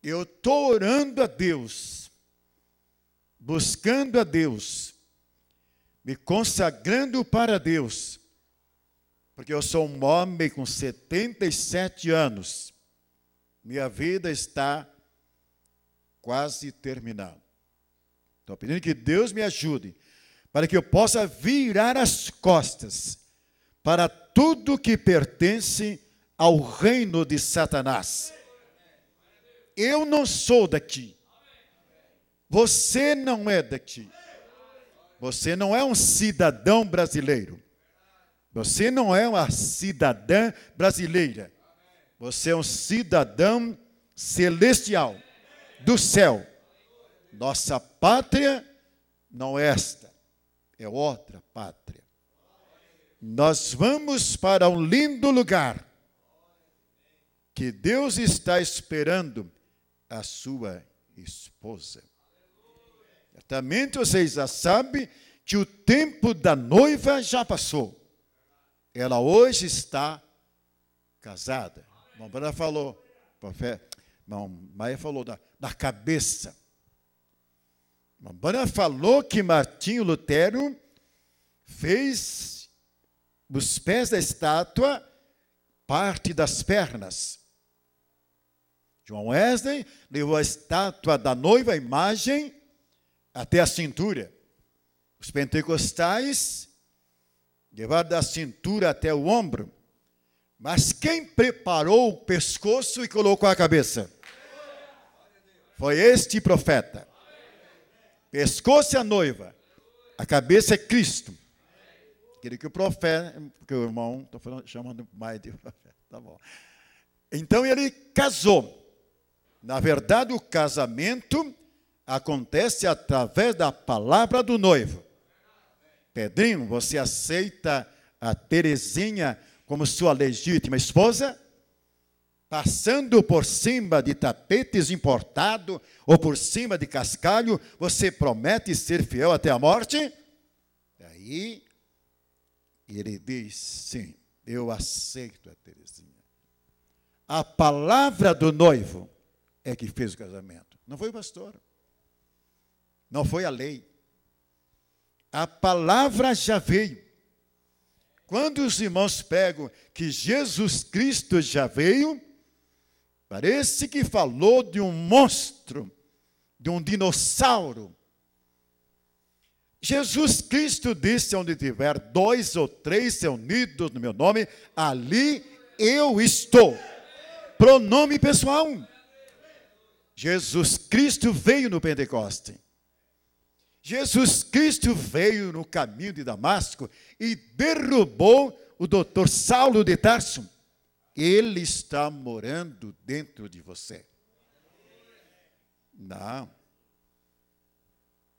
Eu estou orando a Deus, buscando a Deus, me consagrando para Deus, porque eu sou um homem com 77 anos. Minha vida está quase terminando. Estou pedindo que Deus me ajude, para que eu possa virar as costas para tudo que pertence ao reino de Satanás. Eu não sou daqui. Você não é daqui. Você não é um cidadão brasileiro. Você não é uma cidadã brasileira. Você é um cidadão celestial, do céu. Nossa pátria não é esta, é outra pátria. Nós vamos para um lindo lugar que Deus está esperando a sua esposa. Certamente vocês já sabem que o tempo da noiva já passou. Ela hoje está casada. Irmão Maia falou, Maia falou da cabeça. Irmão Maia falou que Martinho Lutero fez os pés da estátua parte das pernas. João Wesley levou a estátua da noiva, a imagem, até a cintura. Os pentecostais levaram da cintura até o ombro. Mas quem preparou o pescoço e colocou a cabeça? Foi este profeta. Pescoço é a noiva, a cabeça é Cristo. Queria que o profeta, porque o irmão, estou chamando mais de profeta, tá bom. Então ele casou. Na verdade, o casamento acontece através da palavra do noivo. Pedrinho, você aceita a Terezinha como sua legítima esposa? Passando por cima de tapetes importados ou por cima de cascalho, você promete ser fiel até a morte? Aí ele diz, sim, eu aceito a Terezinha. A palavra do noivo é que fez o casamento. Não foi o pastor. Não foi a lei. A palavra já veio. Quando os irmãos pegam que Jesus Cristo já veio, parece que falou de um monstro, de um dinossauro. Jesus Cristo disse: onde tiver 2 ou 3 reunidos no meu nome, ali eu estou. Pronome pessoal. Jesus Cristo veio no Pentecoste. Jesus Cristo veio no caminho de Damasco e derrubou o doutor Saulo de Tarso. Ele está morando dentro de você. Não.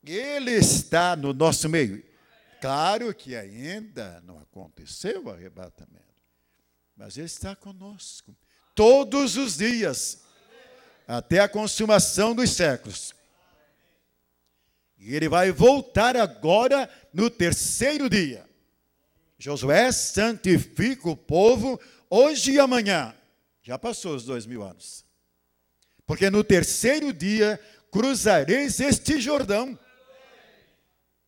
Ele está no nosso meio. Claro que ainda não aconteceu o arrebatamento, mas ele está conosco todos os dias, até a consumação dos séculos. E ele vai voltar agora no 3º dia. Josué santifica o povo hoje e amanhã. Já passou os 2000 anos. Porque no 3º dia cruzareis este Jordão.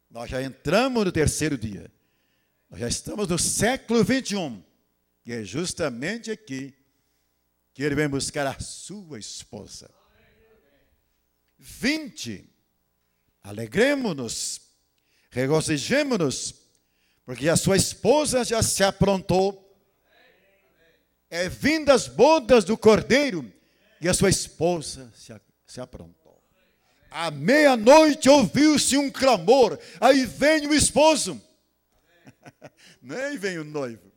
Nós já entramos no 3º dia. Nós já estamos no século 21. E é justamente aqui que ele vem buscar a sua esposa. 20. Alegremos-nos, regozijemos-nos, porque a sua esposa já se aprontou. É vinda as bodas do Cordeiro, e a sua esposa se aprontou. À meia-noite ouviu-se um clamor, aí vem o esposo, nem vem o noivo.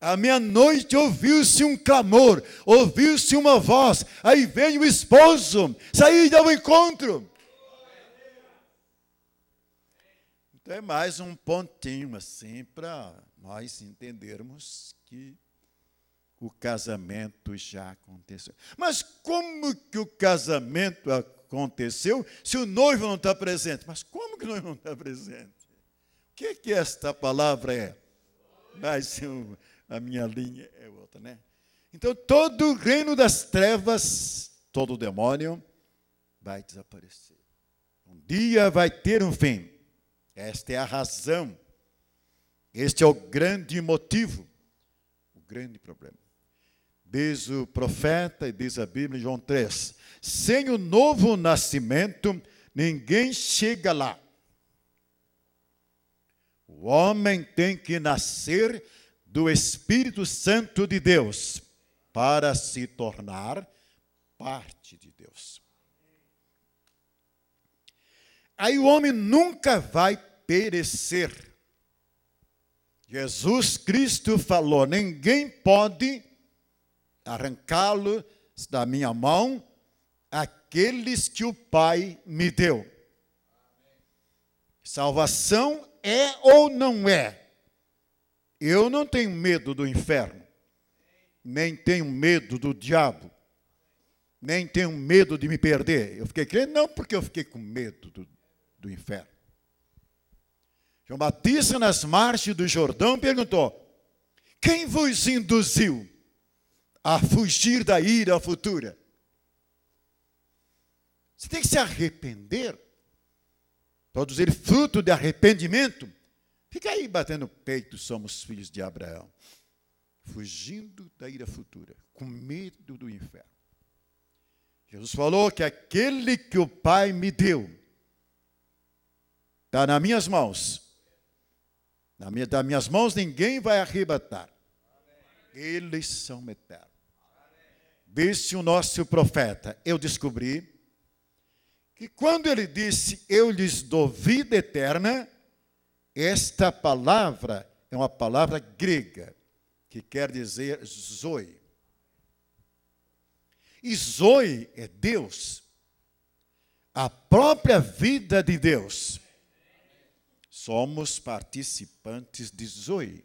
À meia-noite ouviu-se um clamor, ouviu-se uma voz, aí vem o esposo, sair ao encontro. Então é mais um pontinho assim para nós entendermos que o casamento já aconteceu. Mas como que o casamento aconteceu se o noivo não está presente? Mas como que o noivo não está presente? O que esta palavra é? Mas a minha linha é outra, né? Então todo o reino das trevas, todo o demônio vai desaparecer. Um dia vai ter um fim. Esta é a razão, este é o grande motivo, o grande problema. Diz o profeta e diz a Bíblia em João 3, sem o novo nascimento, ninguém chega lá. O homem tem que nascer do Espírito Santo de Deus para se tornar parte de Deus. Aí o homem nunca vai perecer. Jesus Cristo falou: ninguém pode arrancá-lo da minha mão, aqueles que o Pai me deu. Salvação é ou não é? Eu não tenho medo do inferno, nem tenho medo do diabo, nem tenho medo de me perder. Eu fiquei crente não porque eu fiquei com medo do inferno. João Batista, nas margens do Jordão, perguntou: quem vos induziu a fugir da ira futura? Você tem que se arrepender, produzir fruto de arrependimento. Fica aí batendo o peito, somos filhos de Abraão, fugindo da ira futura, com medo do inferno. Jesus falou que aquele que o Pai me deu está nas minhas mãos. Das minhas mãos ninguém vai arrebatar. Eles são eternos. Disse o nosso profeta, eu descobri que quando ele disse, eu lhes dou vida eterna, esta palavra é uma palavra grega, que quer dizer zoe. E zoe é Deus, a própria vida de Deus. Somos participantes de zoe.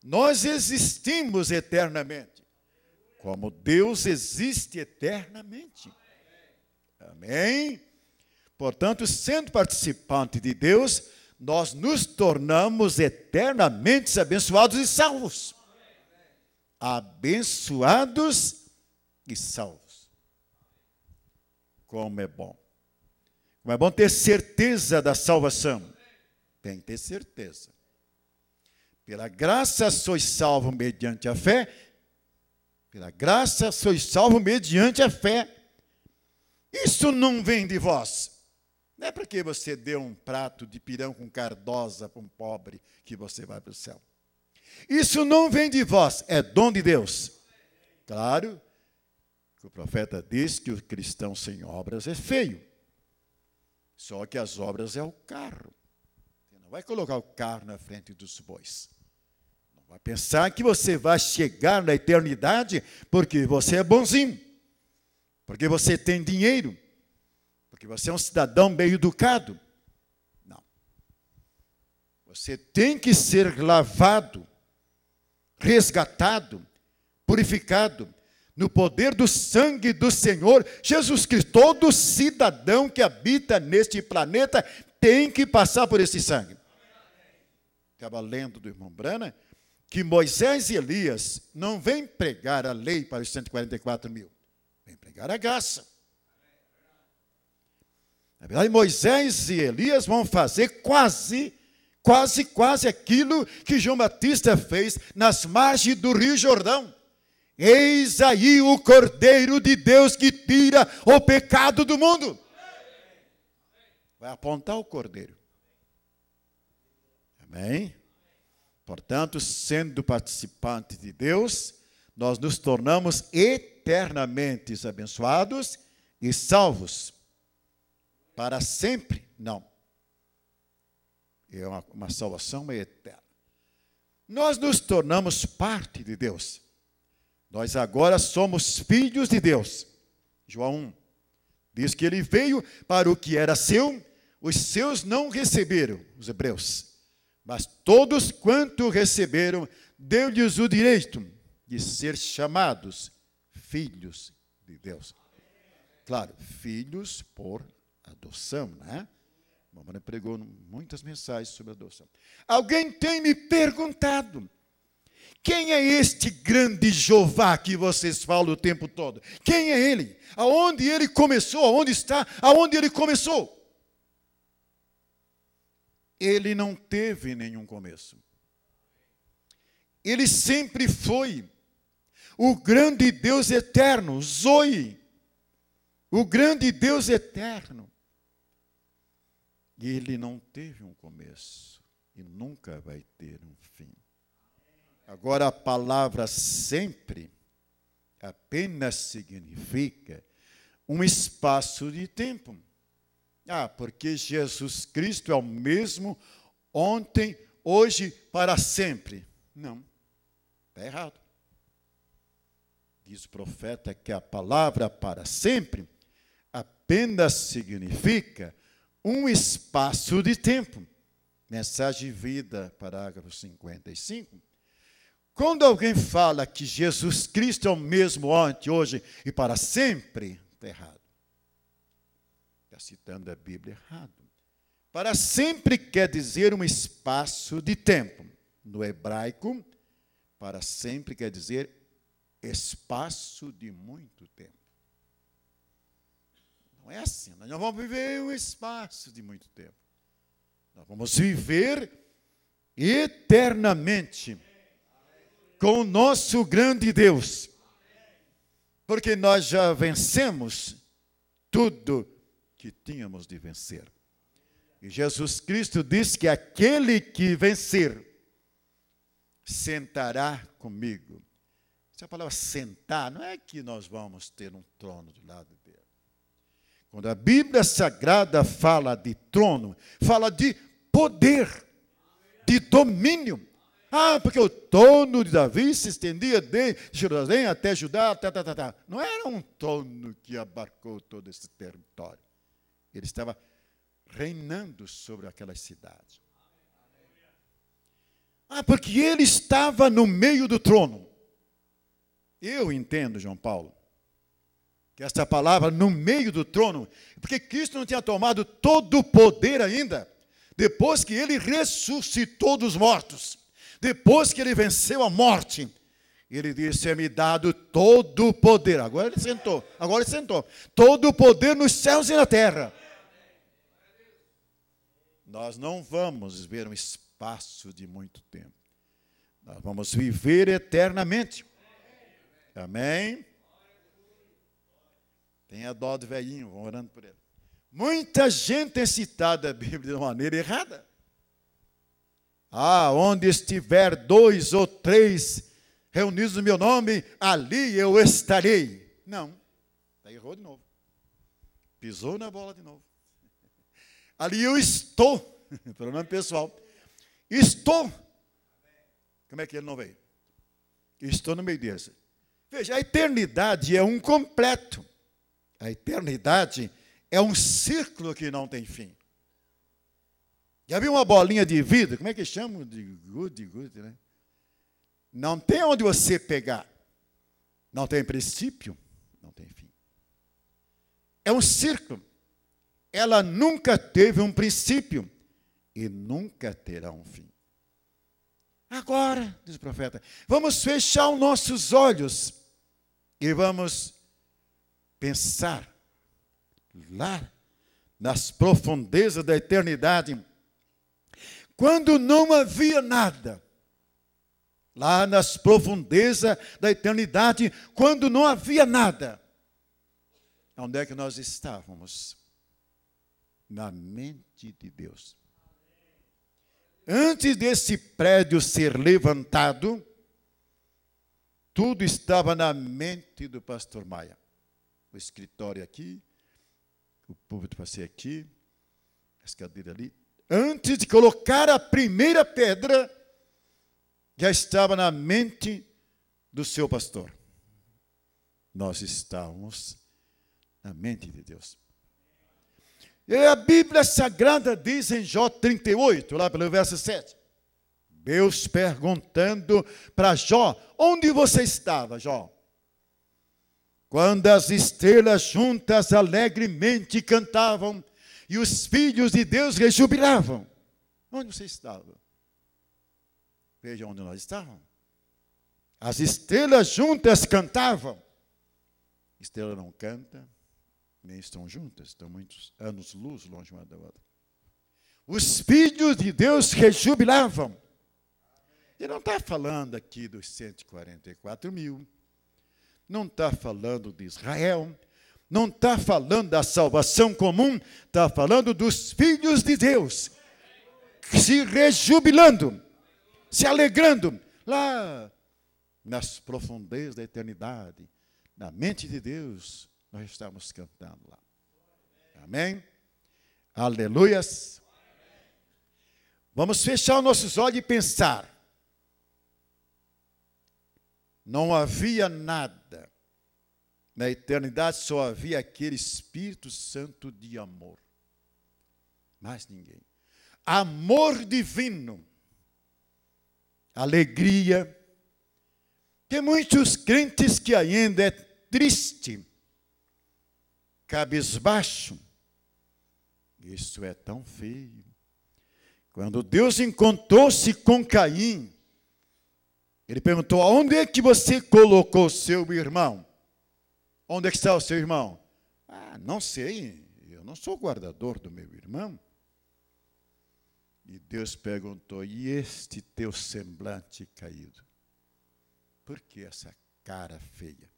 Nós existimos eternamente, como Deus existe eternamente. Amém? Portanto, sendo participante de Deus, nós nos tornamos eternamente abençoados e salvos. Abençoados e salvos. Como é bom. Como é bom ter certeza da salvação. Tem que ter certeza. Pela graça sois salvos mediante a fé. Pela graça sois salvos mediante a fé. Isso não vem de vós. Não é porque você deu um prato de pirão com cardosa para um pobre que você vai para o céu. Isso não vem de vós, é dom de Deus. Claro que o profeta diz que o cristão sem obras é feio. Só que as obras é o carro. Você não vai colocar o carro na frente dos bois. Não vai pensar que você vai chegar na eternidade porque você é bonzinho. Porque você tem dinheiro. Porque você é um cidadão bem educado. Não. Você tem que ser lavado, resgatado, purificado, no poder do sangue do Senhor Jesus Cristo. Todo cidadão que habita neste planeta tem que passar por esse sangue. Estava lendo do irmão Brana que Moisés e Elias não vêm pregar a lei para os 144 mil. Vêm pregar a graça. Na verdade, Moisés e Elias vão fazer quase aquilo que João Batista fez nas margens do Rio Jordão. Eis aí o Cordeiro de Deus que tira o pecado do mundo. Vai apontar o Cordeiro. Amém? Portanto, sendo participante de Deus, nós nos tornamos eternamente abençoados e salvos. Para sempre? Não. É uma salvação eterna. Nós nos tornamos parte de Deus. Nós agora somos filhos de Deus. João 1 diz que ele veio para o que era seu, os seus não receberam, os hebreus. Mas todos quanto receberam, deu-lhes o direito de ser chamados filhos de Deus. Claro, filhos por adoção, né? A mamãe pregou muitas mensagens sobre adoção. Alguém tem me perguntado, quem é este grande Jeová que vocês falam o tempo todo? Quem é ele? Aonde ele começou? Aonde está? Aonde ele começou? Ele não teve nenhum começo. Ele sempre foi o grande Deus eterno, Zoe, o grande Deus eterno. E ele não teve um começo e nunca vai ter um fim. Agora, a palavra sempre apenas significa um espaço de tempo. Porque Jesus Cristo é o mesmo ontem, hoje, para sempre. Não, está errado. Diz o profeta que a palavra para sempre apenas significa um espaço de tempo. Mensagem de Vida, parágrafo 55. Quando alguém fala que Jesus Cristo é o mesmo ontem, hoje e para sempre, está errado. Está citando a Bíblia errado. Para sempre quer dizer um espaço de tempo. No hebraico, para sempre quer dizer espaço de muito tempo. Não é assim, nós não vamos viver um espaço de muito tempo. Nós vamos viver eternamente com o nosso grande Deus. Porque nós já vencemos tudo que tínhamos de vencer. E Jesus Cristo diz que aquele que vencer sentará comigo. Essa palavra sentar não é que nós vamos ter um trono do lado dele. Quando a Bíblia Sagrada fala de trono, fala de poder, de domínio. Porque o trono de Davi se estendia de Jerusalém até Judá. Não era um trono que abarcou todo esse território. Ele estava reinando sobre aquela cidade. Porque ele estava no meio do trono. Eu entendo, João Paulo, que essa palavra no meio do trono, porque Cristo não tinha tomado todo o poder ainda, depois que ele ressuscitou dos mortos, depois que ele venceu a morte, ele disse, é-me dado todo o poder. Agora ele sentou. Todo o poder nos céus e na terra. nós não vamos viver um espaço de muito tempo. Nós vamos viver eternamente. Amém? Tenha dó do velhinho, vão orando por ele. Muita gente tem citado a Bíblia de uma maneira errada. Onde estiver 2 ou 3 reunidos no meu nome, ali eu estarei. Não, errou de novo. Pisou na bola de novo. Ali eu estou, pronome pessoal. Estou. Como é que ele não veio? Estou no meio desse. Veja, a eternidade é um completo. A eternidade é um círculo que não tem fim. Já viu uma bolinha de vidro? Como é que chama? De gude, né? Não tem onde você pegar. Não tem princípio, não tem fim. É um círculo. Ela nunca teve um princípio e nunca terá um fim. Agora, diz o profeta, vamos fechar os nossos olhos e vamos pensar lá nas profundezas da eternidade, quando não havia nada. Lá nas profundezas da eternidade, quando não havia nada. Onde é que nós estávamos? Na mente de Deus. Antes desse prédio ser levantado, tudo estava na mente do pastor Maia. O escritório aqui, o púlpito para ser aqui, as cadeiras ali. Antes de colocar a primeira pedra, já estava na mente do seu pastor. Nós estávamos na mente de Deus. E a Bíblia Sagrada diz em Jó 38, lá pelo verso 7. Deus perguntando para Jó, onde você estava, Jó? Quando as estrelas juntas alegremente cantavam e os filhos de Deus rejubilavam. Onde você estava? Veja onde nós estávamos. As estrelas juntas cantavam. Estrela não canta, nem estão juntas, estão muitos anos-luz longe uma da outra. Os filhos de Deus rejubilavam. Ele não está falando aqui dos 144 mil, não está falando de Israel, não está falando da salvação comum, está falando dos filhos de Deus, se rejubilando, se alegrando, lá nas profundezas da eternidade, na mente de Deus, nós estamos cantando lá. Amém? Aleluias. Vamos fechar os nossos olhos e pensar. Não havia nada. Na eternidade só havia aquele Espírito Santo de amor. Mais ninguém. Amor divino. Alegria. Tem muitos crentes que ainda é triste, cabisbaixo. Isso é tão feio. Quando Deus encontrou-se com Caim, ele perguntou, onde é que você colocou seu irmão? Onde é que está o seu irmão? Não sei, eu não sou guardador do meu irmão. E Deus perguntou, e este teu semblante caído? Por que essa cara feia?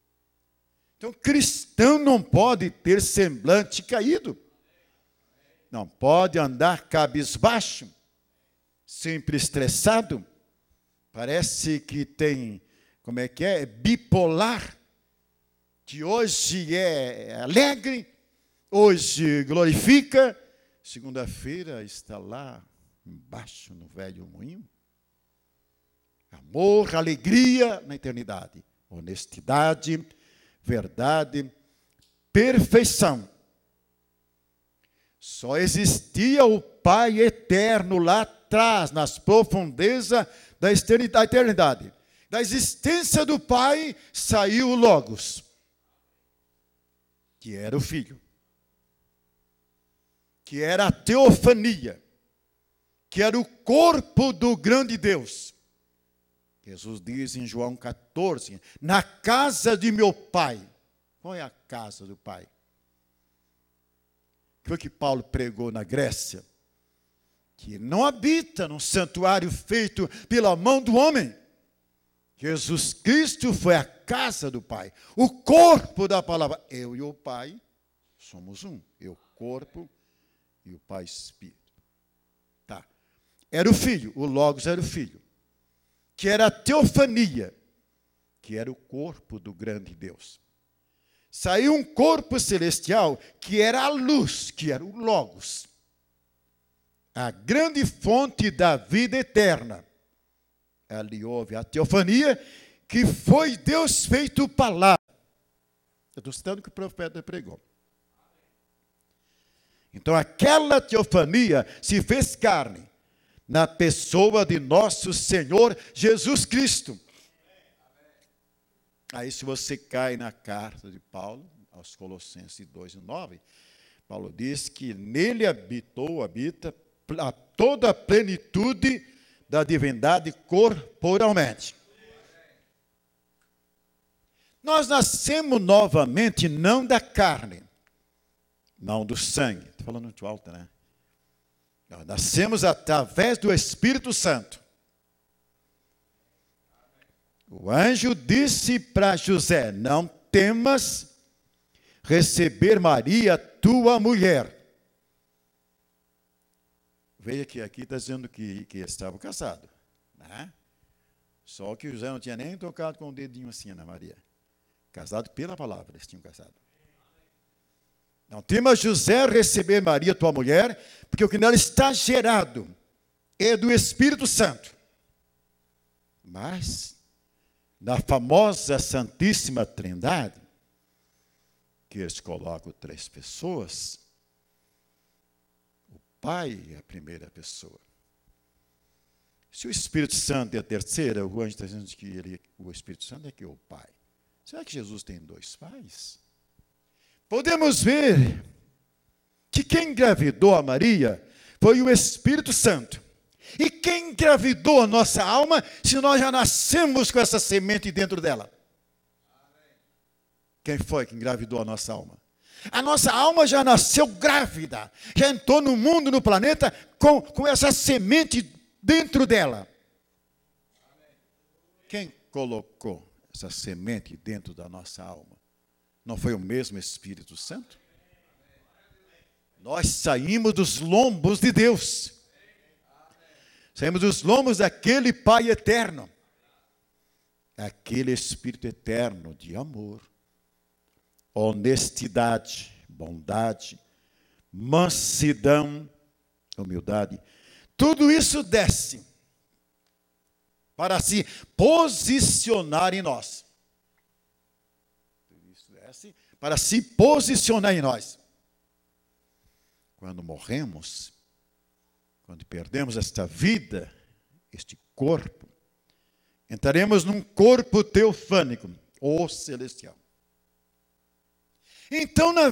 Então, cristão não pode ter semblante caído. Não pode andar cabisbaixo, sempre estressado. Parece que tem, como é que é? Bipolar. Que hoje é alegre, hoje glorifica, segunda-feira está lá embaixo no velho moinho. Amor, alegria na eternidade, honestidade, verdade, perfeição. Só existia o Pai eterno lá atrás, nas profundezas da eternidade. Da existência do Pai saiu o Logos, que era o Filho, que era a teofania, que era o corpo do grande Deus. Jesus diz em João 14, na casa de meu Pai. Qual é a casa do Pai? Foi o que Paulo pregou na Grécia. que não habita num santuário feito pela mão do homem. Jesus Cristo foi a casa do Pai, o corpo da palavra. Eu e o Pai somos um. Eu, corpo, e o Pai, Espírito. Tá. Era o Filho, o Logos era o Filho, que era a teofania, que era o corpo do grande Deus. Saiu um corpo celestial, que era a luz, que era o Logos, a grande fonte da vida eterna. Ali houve a teofania, que foi Deus feito palavra. Eu estou citando o que o profeta pregou. Então, aquela teofania se fez carne na pessoa de nosso Senhor Jesus Cristo. Aí, se você cai na carta de Paulo, aos Colossenses 2:9, Paulo diz que nele habita toda a plenitude da divindade corporalmente. Nós nascemos novamente não da carne, não do sangue. Estou falando muito alto, né? Nós nascemos através do Espírito Santo. O anjo disse para José: não temas receber Maria, tua mulher. Veja que aqui está dizendo que estava casado, né? Só que José não tinha nem tocado com o dedinho assim na Maria. Casado pela palavra, eles tinham casado. Não temas, José, receber Maria, tua mulher, porque o que nela está gerado é do Espírito Santo. Mas, na famosa Santíssima Trindade, que eles colocam 3 pessoas, o Pai é a primeira pessoa. Se o Espírito Santo é a terceira, o anjo está dizendo que o Espírito Santo é que é o Pai. Será que Jesus tem 2 pais? Podemos ver que quem engravidou a Maria foi o Espírito Santo. E quem engravidou a nossa alma, se nós já nascemos com essa semente dentro dela? Quem foi que engravidou a nossa alma? A nossa alma já nasceu grávida, já entrou no mundo, no planeta, com essa semente dentro dela. Quem colocou essa semente dentro da nossa alma? Não foi o mesmo Espírito Santo? Nós saímos dos lombos de Deus. Saímos dos lombos daquele Pai eterno. Aquele Espírito eterno de amor, honestidade, bondade, mansidão, humildade. Tudo isso desce para se posicionar em nós. Tudo isso desce para se posicionar em nós. Quando morremos, quando perdemos esta vida, este corpo, entraremos num corpo teofânico, ou celestial. Então, na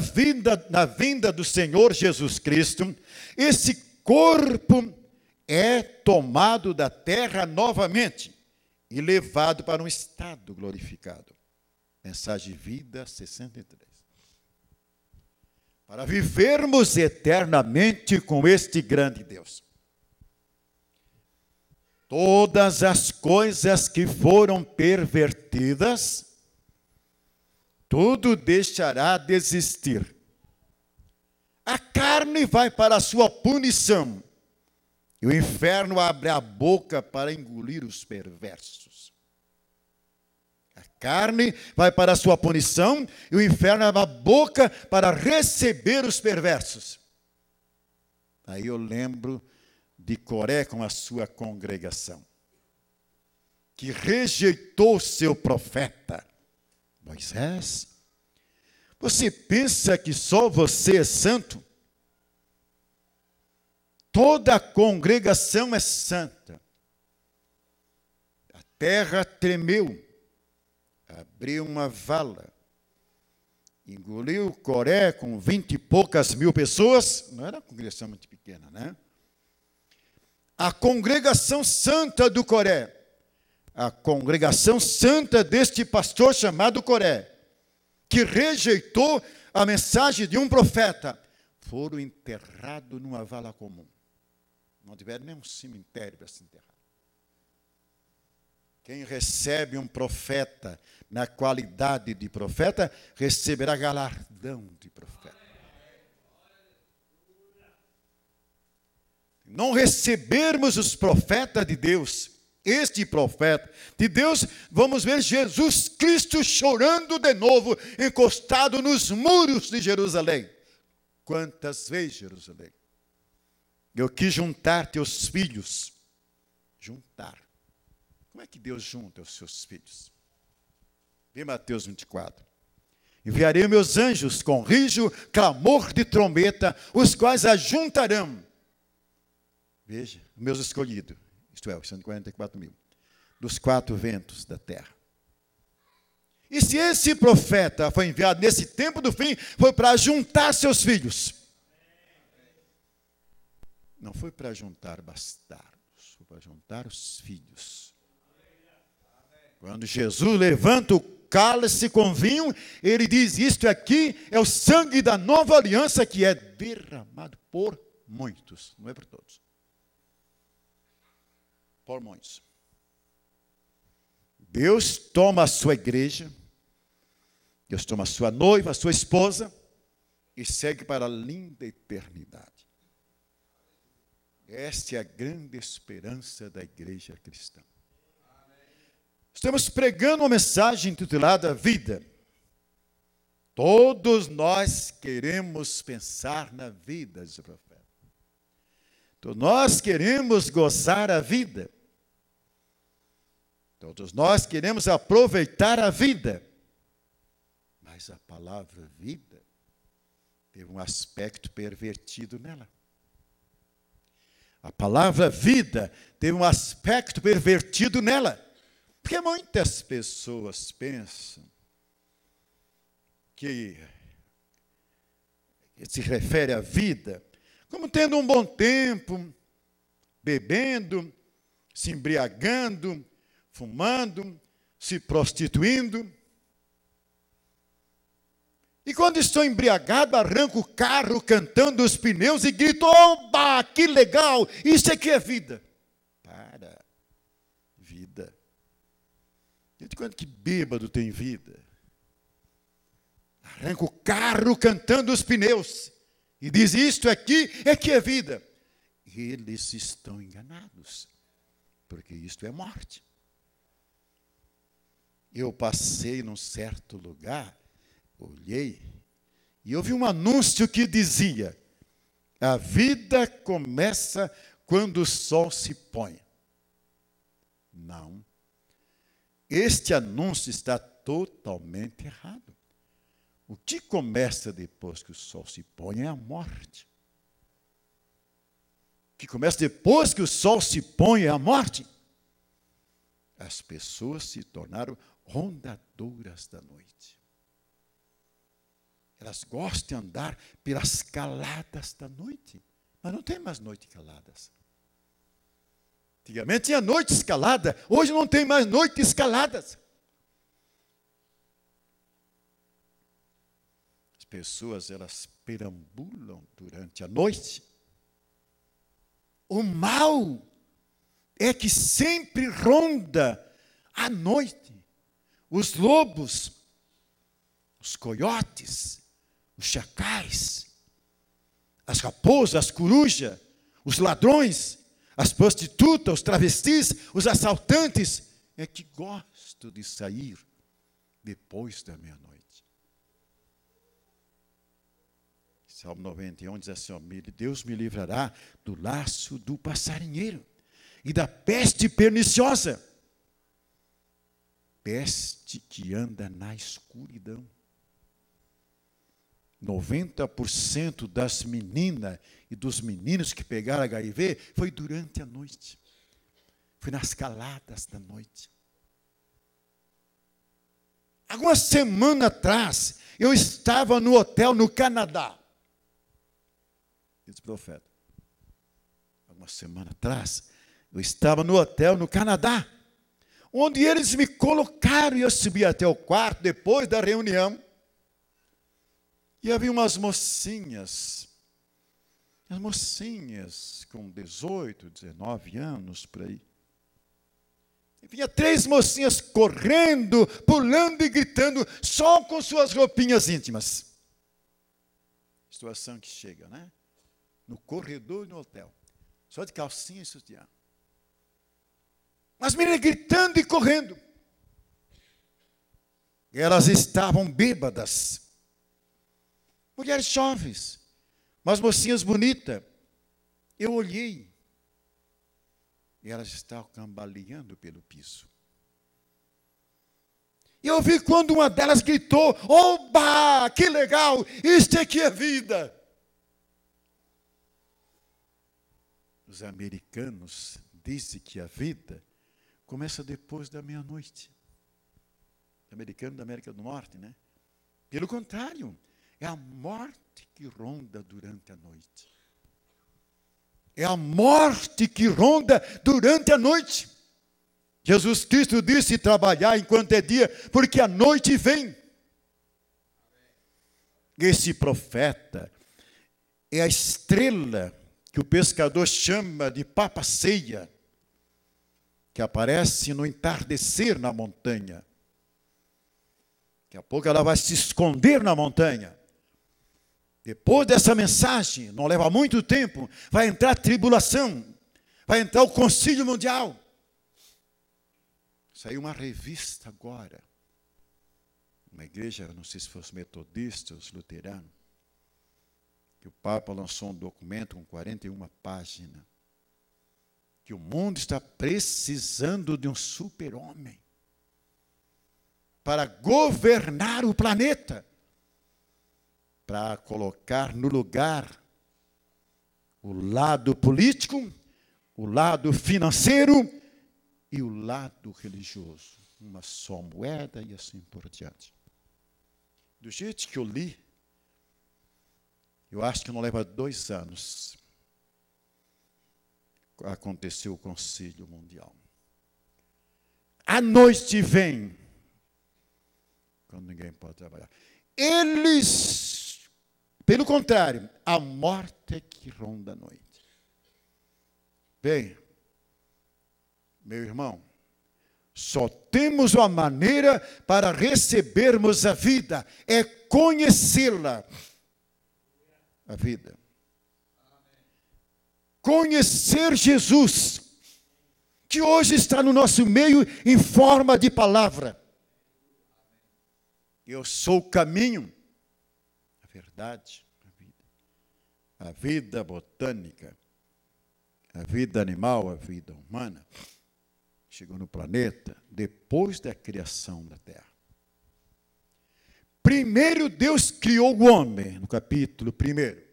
vinda do Senhor Jesus Cristo, esse corpo é tomado da terra novamente e levado para um estado glorificado. Mensagem Vida 63. Para vivermos eternamente com este grande Deus. Todas as coisas que foram pervertidas, tudo deixará de existir. A carne vai para a sua punição, e o inferno abre a boca para engolir os perversos. A carne vai para a sua punição, e o inferno abre a boca para receber os perversos. Aí eu lembro de Coré com a sua congregação, que rejeitou seu profeta, Moisés. Você pensa que só você é santo? Toda a congregação é santa. A terra tremeu, abriu uma vala, engoliu Coré com 20 e poucas mil pessoas. Não era uma congregação muito pequena, né? A congregação santa do Coré, a congregação santa deste pastor chamado Coré, que rejeitou a mensagem de um profeta, foram enterrados numa vala comum. Não tiveram nenhum cemitério para se enterrar. Quem recebe um profeta na qualidade de profeta, receberá galardão de profeta. Não recebermos os profetas de Deus, este profeta de Deus, vamos ver Jesus Cristo chorando de novo, encostado nos muros de Jerusalém. Quantas vezes, Jerusalém, eu quis juntar teus filhos. Juntar. Como é que Deus junta os seus filhos? Vê Mateus 24. Enviarei meus anjos com rijo, clamor de trombeta, os quais ajuntarão. Veja, meus escolhidos, isto é, os 144 mil, dos 4 ventos da terra. E se esse profeta foi enviado nesse tempo do fim, foi para juntar seus filhos. Não foi para juntar bastardos, foi para juntar os filhos. Quando Jesus levanta o cálice com vinho, ele diz, isto aqui é o sangue da nova aliança que é derramado por muitos, não é por todos. Por muitos. Deus toma a sua igreja, Deus toma a sua noiva, a sua esposa, e segue para a linda eternidade. Esta é a grande esperança da igreja cristã. Estamos pregando uma mensagem intitulada Vida. Todos nós queremos pensar na vida, diz o profeta. Todos nós queremos gozar a vida. Todos nós queremos aproveitar a vida. Mas a palavra vida teve um aspecto pervertido nela. A palavra vida teve um aspecto pervertido nela. Porque muitas pessoas pensam que se refere à vida como tendo um bom tempo, bebendo, se embriagando, fumando, se prostituindo. E quando estou embriagado, arranco o carro cantando os pneus e grito, oba, que legal, isso aqui é vida. Para, vida. Desde quando que bêbado tem vida? Arranca o carro cantando os pneus e diz, isto aqui é que é vida. Eles estão enganados, porque isto é morte. Eu passei num certo lugar, olhei, e eu vi um anúncio que dizia, a vida começa quando o sol se põe. Não. Este anúncio está totalmente errado. O que começa depois que o sol se põe é a morte. O que começa depois que o sol se põe é a morte. As pessoas se tornaram rondadoras da noite. Elas gostam de andar pelas caladas da noite. Mas não tem mais noite caladas. Antigamente tinha noite escalada, hoje não tem mais noites escaladas. As pessoas, elas perambulam durante a noite. O mal é que sempre ronda à noite. Os lobos, os coiotes, os chacais, as raposas, as corujas, os ladrões, as prostitutas, os travestis, os assaltantes, é que gostam de sair depois da meia-noite. Salmo 91 diz assim, Deus me livrará do laço do passarinheiro e da peste perniciosa. Peste que anda na escuridão. 90% das meninas e dos meninos que pegaram HIV foi durante a noite. Foi nas caladas da noite. Algumas semanas atrás, eu estava no hotel no Canadá. Diz o profeta. Algumas semanas atrás, eu estava no hotel no Canadá, onde eles me colocaram e eu subi até o quarto depois da reunião. E havia umas mocinhas As mocinhas com 18, 19 anos, por aí. E vinha 3 mocinhas correndo, pulando e gritando, só com suas roupinhas íntimas. Situação que chega, né? No corredor e no hotel. Só de calcinha e sutiã. As meninas gritando e correndo. Elas estavam bêbadas. Mulheres jovens, mas mocinhas bonitas. Eu olhei. E elas estavam cambaleando pelo piso. E eu vi quando uma delas gritou: oba, que legal, isto aqui é vida. Os americanos dizem que a vida começa depois da meia-noite. Americano da América do Norte, né? Pelo contrário, é a morte que ronda durante a noite. É a morte que ronda durante a noite. Jesus Cristo disse: trabalhar enquanto é dia, porque a noite vem. Esse profeta é a estrela que o pescador chama de Papa Ceia, que aparece no entardecer na montanha. Daqui a pouco ela vai se esconder na montanha. Depois dessa mensagem, não leva muito tempo, vai entrar a tribulação, vai entrar o concílio mundial. Saiu uma revista agora, uma igreja, não sei se fosse metodista ou luterano, que o Papa lançou um documento com 41 páginas, que o mundo está precisando de um super-homem para governar o planeta, para colocar no lugar o lado político, o lado financeiro e o lado religioso. Uma só moeda e assim por diante. Do jeito que eu li, eu acho que não leva 2 anos, aconteceu o concílio mundial. A noite vem, quando ninguém pode trabalhar. Eles, pelo contrário, a morte é que ronda a noite. Bem, meu irmão, só temos uma maneira para recebermos a vida, é conhecê-la. A vida. Conhecer Jesus, que hoje está no nosso meio em forma de palavra. Eu sou o caminho, a verdade, a vida botânica, a vida animal, a vida humana, chegou no planeta depois da criação da Terra. Primeiro Deus criou o homem, no capítulo 1.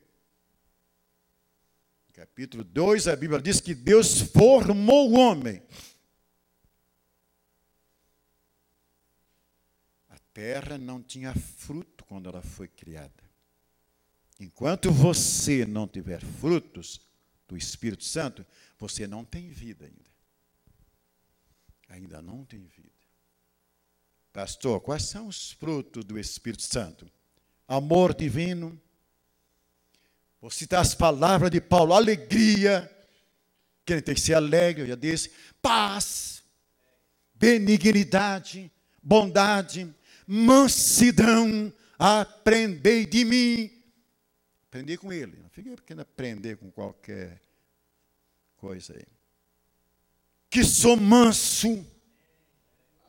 Capítulo 2, a Bíblia diz que Deus formou o homem. A terra não tinha fruto quando ela foi criada. Enquanto você não tiver frutos do Espírito Santo, você não tem vida ainda. Ainda não tem vida. Pastor, quais são os frutos do Espírito Santo? Amor divino. Vou citar as palavras de Paulo. Alegria. Quem tem que ser alegre, eu já disse. Paz. Benignidade. Bondade. Mansidão. Aprendei de mim. Aprendi com ele. Não fica querendo aprender com qualquer coisa aí. Que sou manso.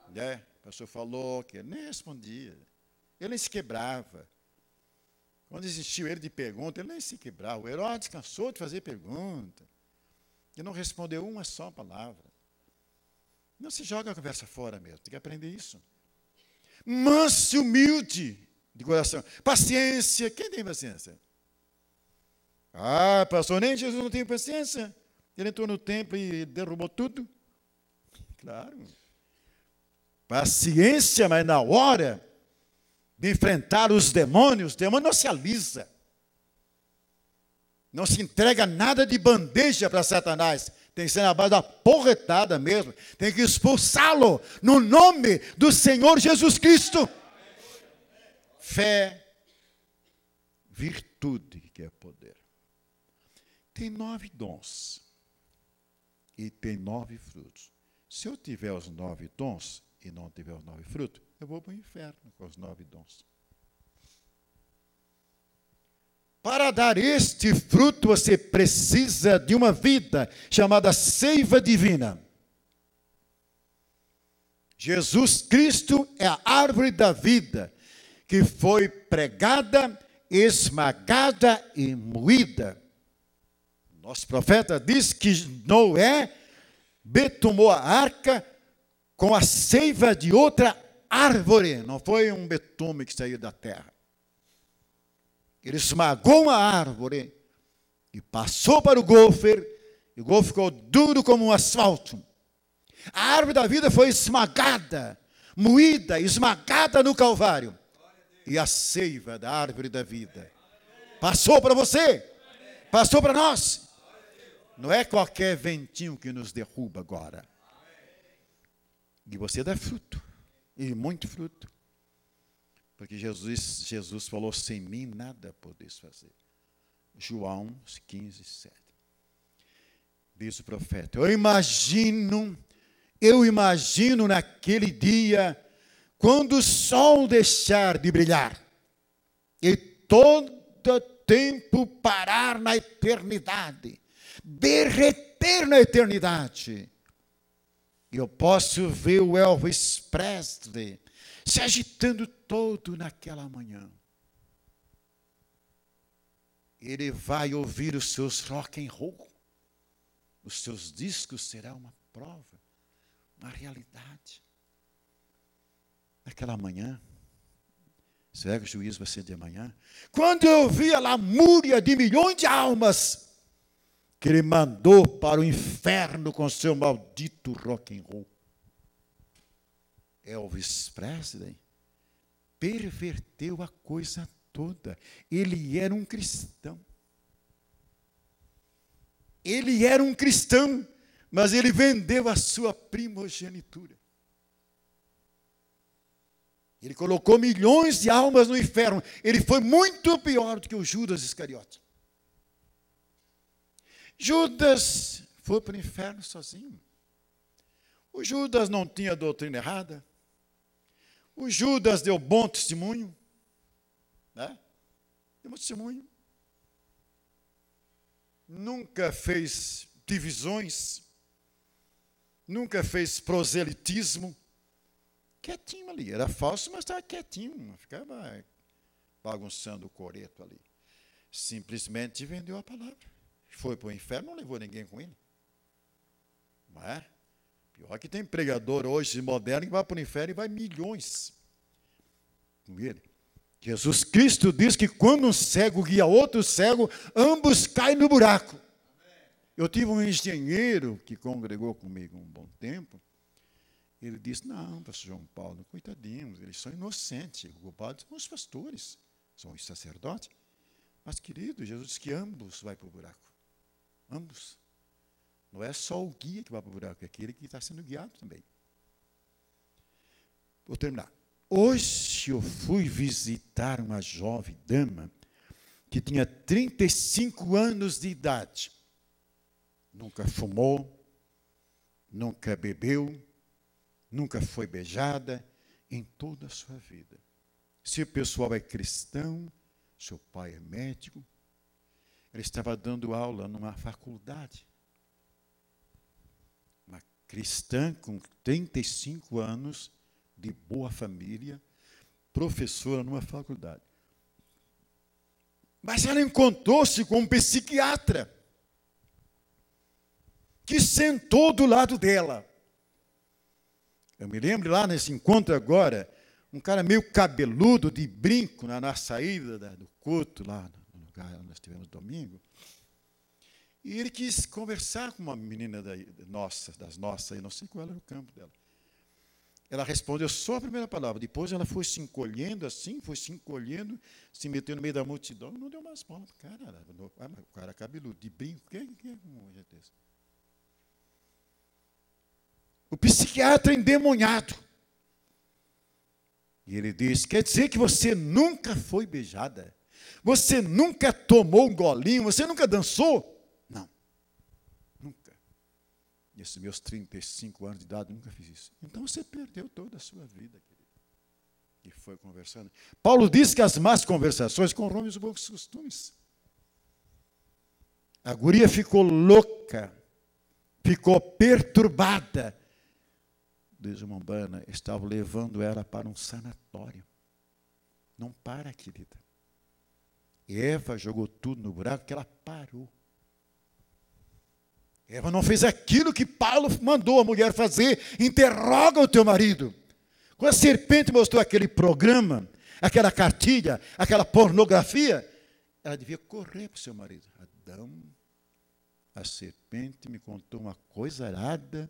O pastor falou que ele nem respondia. Ele nem se quebrava. Quando existiu ele de pergunta, ele nem se quebrava. O Herodes cansou de fazer pergunta. E não respondeu uma só palavra. Não se joga a conversa fora mesmo. Tem que aprender isso. Manso e humilde de coração. Paciência. Quem tem paciência? Ah, pastor, nem Jesus não tem paciência. Ele entrou no templo e derrubou tudo. Claro. Paciência, mas na hora de enfrentar os demônios, o demônio não se alisa. Não se entrega nada de bandeja para Satanás. Tem que ser na base da porretada mesmo. Tem que expulsá-lo no nome do Senhor Jesus Cristo. Fé, virtude, que é poder. tem 9 dons e tem 9 frutos. Se eu tiver os 9 dons e não tiver os 9 frutos, eu vou para o inferno com os 9 dons. Para dar este fruto, você precisa de uma vida chamada seiva divina. Jesus Cristo é a árvore da vida, que foi pregada, esmagada e moída. Nosso profeta diz que Noé betumou a arca com a seiva de outra árvore. Não foi um betume que saiu da terra. Ele esmagou uma árvore e passou para o golfo, e o golfo ficou duro como um asfalto. A árvore da vida foi esmagada, moída, esmagada no Calvário. E a seiva da árvore da vida passou para você, passou para nós. Não é qualquer ventinho que nos derruba agora. E você dá fruto, e muito fruto. Porque Jesus falou, sem mim nada podeis fazer. João 15, 7. Diz o profeta, eu imagino naquele dia, quando o sol deixar de brilhar, e todo tempo parar na eternidade, derreter na eternidade. Eu posso ver o Elvis Presley se agitando todo naquela manhã. Ele vai ouvir os seus rock and roll. Os seus discos serão uma prova, uma realidade. Naquela manhã, será que o juízo vai ser de amanhã? Quando eu vi a lamúria de milhões de almas que ele mandou para o inferno com seu maldito rock and roll. Elvis Presley perverteu a coisa toda. Ele era um cristão. Ele era um cristão, mas ele vendeu a sua primogenitura. Ele colocou milhões de almas no inferno. Ele foi muito pior do que o Judas Iscariote. Judas foi para o inferno sozinho. O Judas não tinha doutrina errada. O Judas deu bom testemunho, né? Deu bom testemunho. Nunca fez divisões, nunca fez proselitismo. Quietinho ali, era falso, mas estava quietinho, não ficava bagunçando o coreto ali. Simplesmente vendeu a palavra. Foi para o inferno, não levou ninguém com ele. Não é? Pior que tem pregador hoje moderno que vai para o inferno e vai milhões com ele. Jesus Cristo diz que quando um cego guia outro cego, ambos caem no buraco. Eu tive um engenheiro que congregou comigo um bom tempo. Ele disse, não, pastor João Paulo, coitadinhos, eles são inocentes. O culpado são os pastores, são os sacerdotes. Mas, querido, Jesus disse que ambos vão para o buraco. Ambos. Não é só o guia que vai para o buraco, é aquele que está sendo guiado também. Vou terminar. Hoje eu fui visitar uma jovem dama que tinha 35 anos de idade. Nunca fumou, nunca bebeu, nunca foi beijada em toda a sua vida. Seu pessoal é cristão, seu pai é médico. Ele estava dando aula numa faculdade. Uma cristã com 35 anos, de boa família, professora numa faculdade. Mas ela encontrou-se com um psiquiatra que sentou do lado dela. Eu me lembro lá nesse encontro agora, um cara meio cabeludo, de brinco, na saída do culto, lá no lugar onde nós estivemos domingo. E ele quis conversar com uma menina das nossas, eu não sei qual era o campo dela. Ela respondeu só a primeira palavra, depois ela foi se encolhendo assim, se meteu no meio da multidão, não deu mais bola para o cara. O cara cabeludo, de brinco, quem é um jeito desse? O psiquiatra endemoniado. E ele diz, quer dizer que você nunca foi beijada? Você nunca tomou um golinho? Você nunca dançou? Esses meus 35 anos de idade, eu nunca fiz isso. Então você perdeu toda a sua vida, querido. E foi conversando. Paulo diz que as más conversações corrompem os bons costumes. A guria ficou louca, ficou perturbada. Diz uma umbana, estava levando ela para um sanatório. Não para, querida. Eva jogou tudo no buraco que ela parou. Eva não fez aquilo que Paulo mandou a mulher fazer. Interroga o teu marido. Quando a serpente mostrou aquele programa, aquela cartilha, aquela pornografia, ela devia correr para o seu marido. Adão, a serpente me contou uma coisa arada,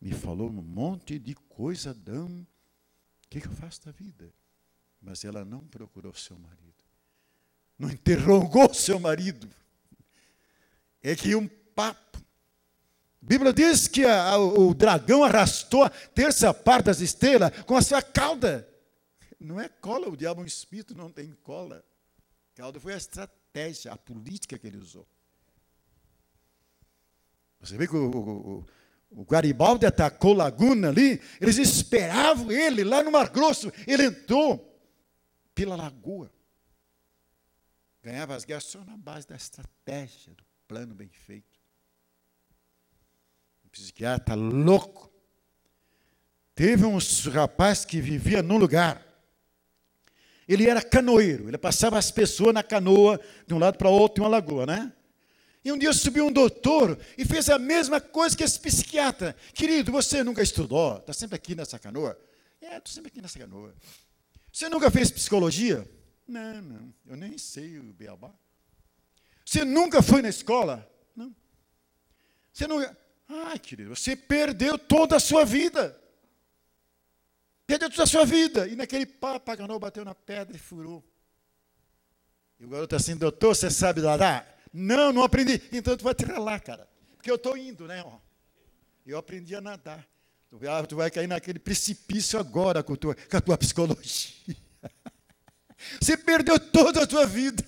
me falou um monte de coisa, Adão. O que eu faço da vida? Mas ela não procurou seu marido. Não interrogou seu marido. É que um papo. A Bíblia diz que o dragão arrastou a terça parte das estrelas com a sua cauda. Não é cola, o diabo é um espírito, não tem cola. Cauda foi a estratégia, a política que ele usou. Você vê que o Garibaldi atacou Laguna ali, eles esperavam ele lá no Mar Grosso. Ele entrou pela lagoa. Ganhava as guerras só na base da estratégia, do plano bem feito. Um psiquiatra louco. Teve um rapaz que vivia num lugar. Ele era canoeiro. Ele passava as pessoas na canoa de um lado para o outro em uma lagoa, né? E um dia subiu um doutor e fez a mesma coisa que esse psiquiatra. Querido, você nunca estudou? Está sempre aqui nessa canoa? Estou sempre aqui nessa canoa. Você nunca fez psicologia? Não, eu nem sei o beabá. Você nunca foi na escola? Não. Você nunca... querido, você perdeu toda a sua vida. Perdeu toda a sua vida. E naquele papo, a canoa bateu na pedra e furou. E o garoto assim, doutor, você sabe nadar? Não aprendi. Então tu vai tirar lá, cara. Porque eu estou indo, né? Eu aprendi a nadar. Tu vai cair naquele precipício agora com a tua psicologia. Você perdeu toda a tua vida.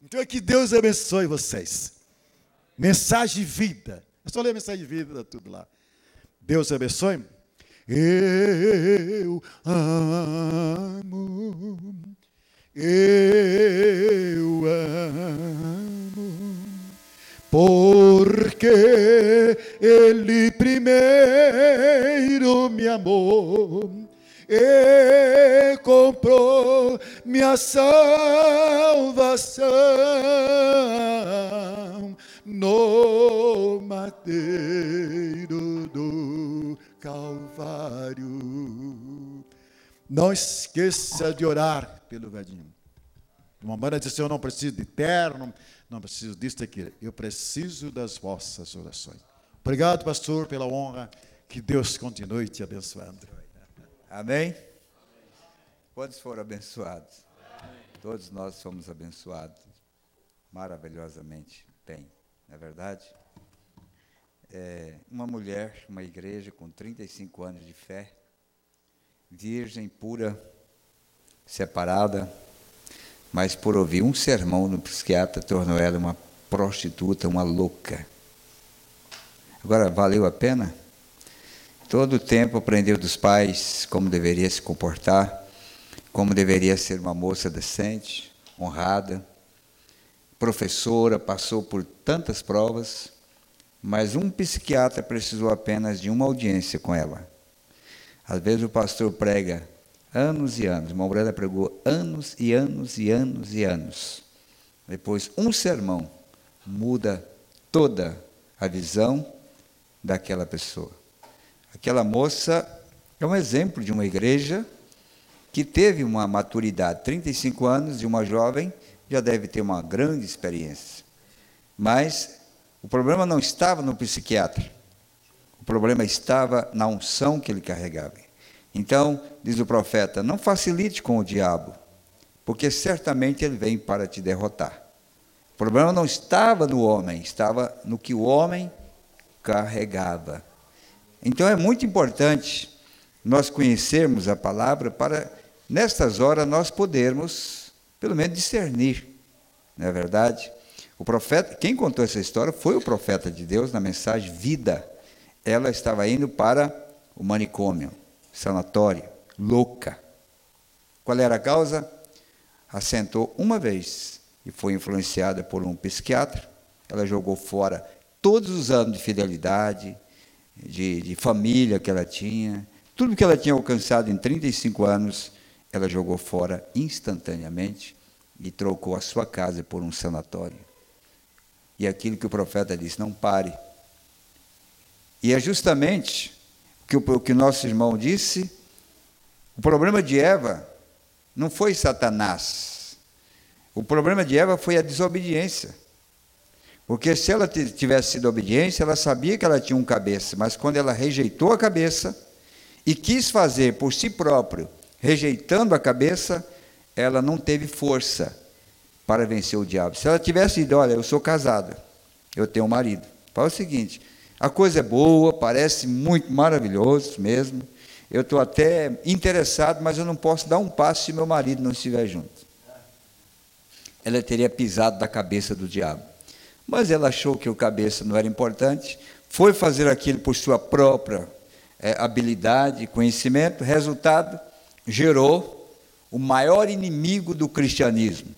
Então é que Deus abençoe vocês. Mensagem de vida. É só ler a mensagem de vida, está tudo lá. Deus abençoe. Eu amo. Eu amo. Porque Ele primeiro me amou. E comprou minha salvação no madeiro do Calvário. Não esqueça de orar pelo velhinho. Uma banda disse, eu não preciso de terno, não preciso disso, daquilo. Eu preciso das vossas orações. Obrigado, pastor, pela honra. Que Deus continue te abençoando. Amém? Quantos foram abençoados? Amém. Todos nós somos abençoados maravilhosamente bem, não é verdade? Uma mulher, uma igreja com 35 anos de fé, virgem, pura, separada, mas por ouvir um sermão no psiquiatra, tornou ela uma prostituta, uma louca. Agora, valeu a pena? Todo o tempo aprendeu dos pais como deveria se comportar, como deveria ser uma moça decente, honrada. Professora, passou por tantas provas, mas um psiquiatra precisou apenas de uma audiência com ela. Às vezes o pastor prega anos e anos, uma Brenda pregou anos e anos e anos e anos. Depois, um sermão muda toda a visão daquela pessoa. Aquela moça é um exemplo de uma igreja que teve uma maturidade, 35 anos, de uma jovem, já deve ter uma grande experiência. Mas o problema não estava no psiquiatra, o problema estava na unção que ele carregava. Então, diz o profeta, não facilite com o diabo, porque certamente ele vem para te derrotar. O problema não estava no homem, estava no que o homem carregava. Então é muito importante nós conhecermos a palavra para, nestas horas, nós podermos, pelo menos, discernir, não é verdade? O profeta, quem contou essa história foi o profeta de Deus na mensagem Vida. Ela estava indo para o manicômio, sanatório, louca. Qual era a causa? Assentou uma vez e foi influenciada por um psiquiatra. Ela jogou fora todos os anos de fidelidade, de família que ela tinha, tudo que ela tinha alcançado em 35 anos, ela jogou fora instantaneamente e trocou a sua casa por um sanatório. E aquilo que o profeta disse, não pare. E é justamente o que o nosso irmão disse, o problema de Eva não foi Satanás. O problema de Eva foi a desobediência. Porque se ela tivesse sido obediente, ela sabia que ela tinha um cabeça, mas quando ela rejeitou a cabeça e quis fazer por si próprio, rejeitando a cabeça, ela não teve força para vencer o diabo. Se ela tivesse dito, olha, eu sou casada, eu tenho um marido. Fala o seguinte, a coisa é boa, parece muito maravilhoso mesmo, eu estou até interessado, mas eu não posso dar um passo se meu marido não estiver junto. Ela teria pisado da cabeça do diabo. Mas ela achou que o cabeça não era importante, foi fazer aquilo por sua própria habilidade e conhecimento, resultado, gerou o maior inimigo do cristianismo,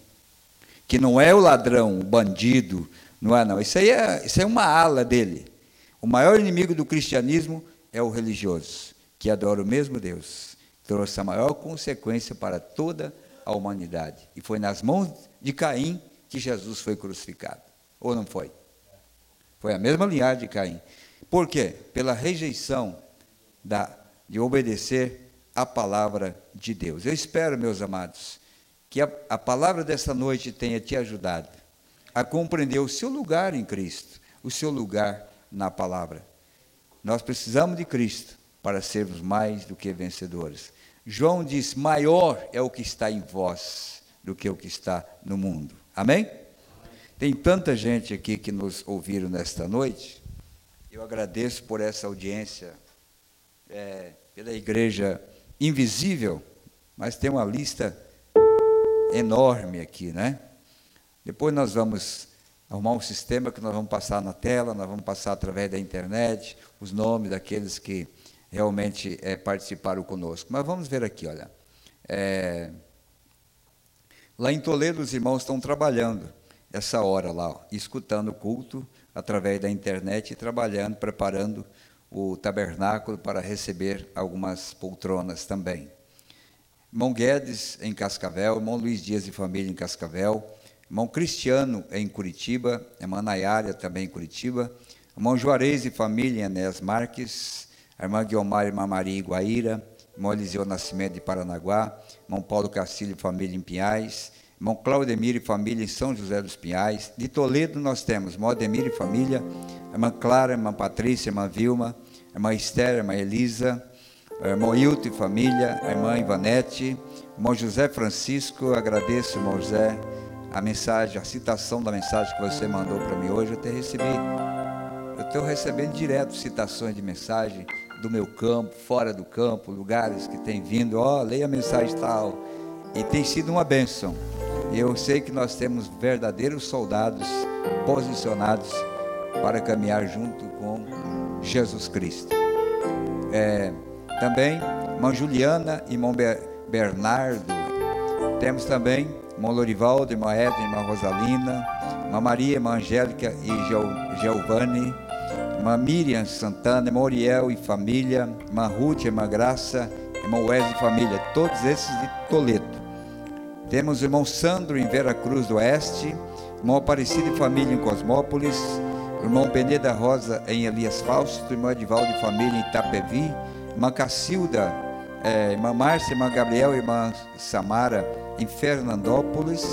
que não é o ladrão, o bandido, não é não, isso aí é uma ala dele. O maior inimigo do cristianismo é o religioso, que adora o mesmo Deus, trouxe a maior consequência para toda a humanidade, e foi nas mãos de Caim que Jesus foi crucificado. Ou não foi? Foi a mesma linhagem de Caim. Por quê? Pela rejeição de obedecer a palavra de Deus. Eu espero, meus amados, que a palavra dessa noite tenha te ajudado a compreender o seu lugar em Cristo, o seu lugar na palavra. Nós precisamos de Cristo para sermos mais do que vencedores. João diz, maior é o que está em vós do que o que está no mundo. Amém? Tem tanta gente aqui que nos ouviram nesta noite, eu agradeço por essa audiência, pela igreja invisível, mas tem uma lista enorme aqui, né? Depois nós vamos arrumar um sistema que nós vamos passar na tela, nós vamos passar através da internet, os nomes daqueles que realmente participaram conosco. Mas vamos ver aqui, olha, lá em Toledo os irmãos estão trabalhando, essa hora lá, escutando o culto através da internet e trabalhando, preparando o tabernáculo para receber algumas poltronas também. Irmão Guedes em Cascavel, irmão Luiz Dias e família em Cascavel, irmão Cristiano em Curitiba, irmã Nayária também em Curitiba, irmão Juarez e família em Enéas Marques, a irmã Guiomar e irmã Maria em Guaíra, irmão Eliseu Nascimento de Paranaguá, irmão Paulo Castilho e família em Pinhais, irmão Claudemir e família em São José dos Pinhais. De Toledo nós temos irmão Ademir e família, irmã Clara, irmã Patrícia, irmã Vilma, irmã Esther, irmã Elisa, irmão Hilton e família, irmã Ivanete, irmão José Francisco. Eu agradeço, irmão José, a mensagem, a citação da mensagem que você mandou para mim hoje. Eu até recebi, eu estou recebendo direto citações de mensagem do meu campo, fora do campo, lugares que tem vindo, leia a mensagem tal, e tem sido uma bênção. E eu sei que nós temos verdadeiros soldados posicionados para caminhar junto com Jesus Cristo. Também, irmã Juliana e irmão Bernardo. Temos também irmão Lorivaldo, irmã Edna, irmã Rosalina, irmã Maria, irmã Angélica e Giovanni, irmã Miriam Santana, irmão Oriel e família, irmã Ruth, irmã Graça, irmão Wesley e família, todos esses de Toledo. Temos o irmão Sandro em Vera Cruz do Oeste, irmão Aparecido e família em Cosmópolis, irmão Beneda Rosa em Elias Fausto, irmão Edivaldo e família em Itapevi, irmã Cacilda, irmã Márcia, irmã Gabriel e irmã Samara em Fernandópolis.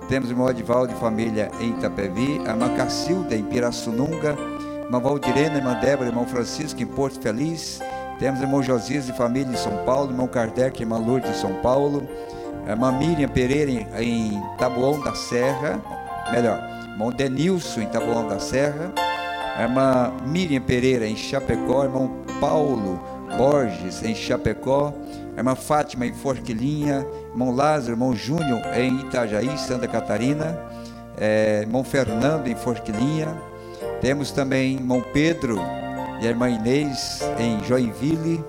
Temos o irmão Edivaldo e família em Itapevi, a irmã Cacilda em Pirassununga, irmã Valdirena, irmã Débora, irmão Francisco em Porto Feliz. Temos o irmão Josias e família em São Paulo, irmão Kardec e irmã Lourdes em São Paulo, a irmã Miriam Pereira em Taboão da Serra, irmão Denilson em Taboão da Serra, a irmã Miriam Pereira em Chapecó, irmão Paulo Borges em Chapecó, a irmã Fátima em Forquilinha, irmão Lázaro, irmão Júnior em Itajaí, Santa Catarina, irmão Fernando em Forquilinha, temos também irmão Pedro e a irmã Inês em Joinville,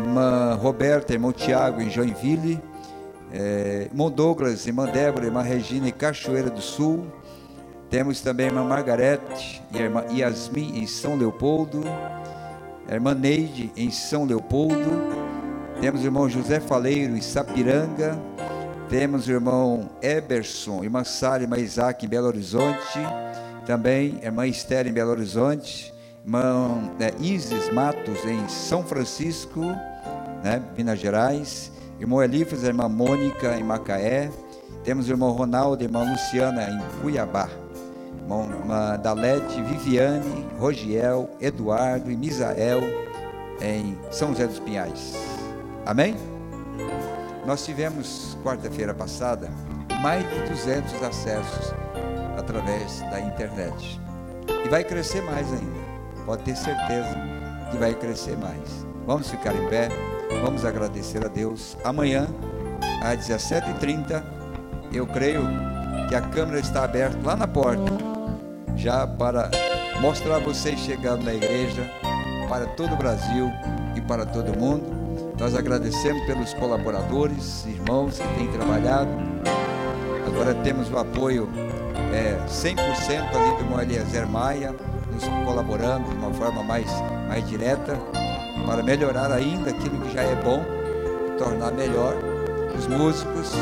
irmã Roberta, irmão Tiago em Joinville, irmão Douglas, irmã Débora, irmã Regina em Cachoeira do Sul, temos também a irmã Margarete e a irmã Yasmin em São Leopoldo, a irmã Neide em São Leopoldo, temos o irmão José Faleiro em Sapiranga, temos o irmão Eberson, irmã Sara e irmã Isaac em Belo Horizonte, também a irmã Esther em Belo Horizonte, irmã Isis Matos em São Francisco, Minas Gerais, irmão Elifas, a irmã Mônica em Macaé, temos o irmão Ronaldo e a irmã Luciana em Cuiabá, irmã Dalete, Viviane, Rogiel, Eduardo e Misael em São José dos Pinhais. Amém? Nós tivemos, quarta-feira passada, mais de 200 acessos através da internet. E vai crescer mais ainda. Pode ter certeza que vai crescer mais. Vamos ficar em pé, vamos agradecer a Deus. Amanhã, às 17h30, eu creio que a câmera está aberta lá na porta, já para mostrar vocês chegando na igreja, para todo o Brasil e para todo o mundo. Nós agradecemos pelos colaboradores, irmãos que têm trabalhado. Agora temos o apoio 100% ali do irmão Eliezer Maia, nos colaborando de uma forma mais direta, para melhorar ainda aquilo que já é bom, tornar melhor. Os músicos,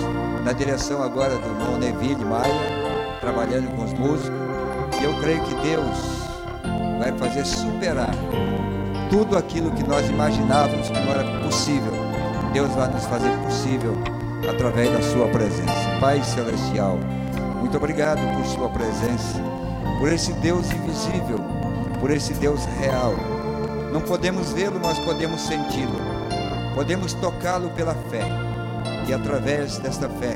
na direção agora do irmão Neville Maia, trabalhando com os músicos. E eu creio que Deus vai fazer superar tudo aquilo que nós imaginávamos que não era possível. Deus vai nos fazer possível através da sua presença. Pai Celestial, muito obrigado por sua presença, por esse Deus invisível, por esse Deus real. Não podemos vê-lo, mas podemos senti-lo, podemos tocá-lo pela fé, e através desta fé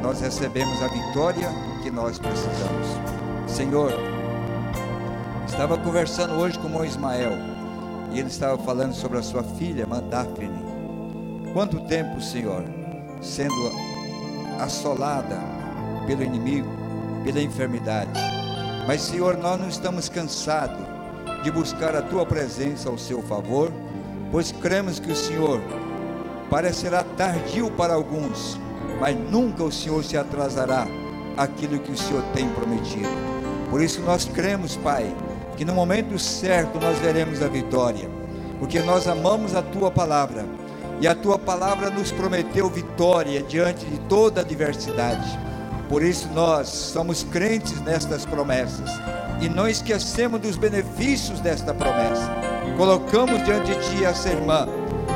nós recebemos a vitória que nós precisamos. Senhor, estava conversando hoje com o irmão Ismael, e ele estava falando sobre a sua filha, irmã Daphne. Quanto tempo, Senhor, sendo assolada pelo inimigo, pela enfermidade, mas, Senhor, nós não estamos cansados de buscar a Tua presença ao seu favor, pois cremos que o Senhor parecerá tardio para alguns, mas nunca o Senhor se atrasará aquilo que o Senhor tem prometido. Por isso nós cremos, Pai, que no momento certo nós veremos a vitória, porque nós amamos a Tua palavra, e a Tua palavra nos prometeu vitória diante de toda adversidade. Por isso nós somos crentes nestas promessas, e não esquecemos dos benefícios desta promessa. Colocamos diante de Ti essa irmã,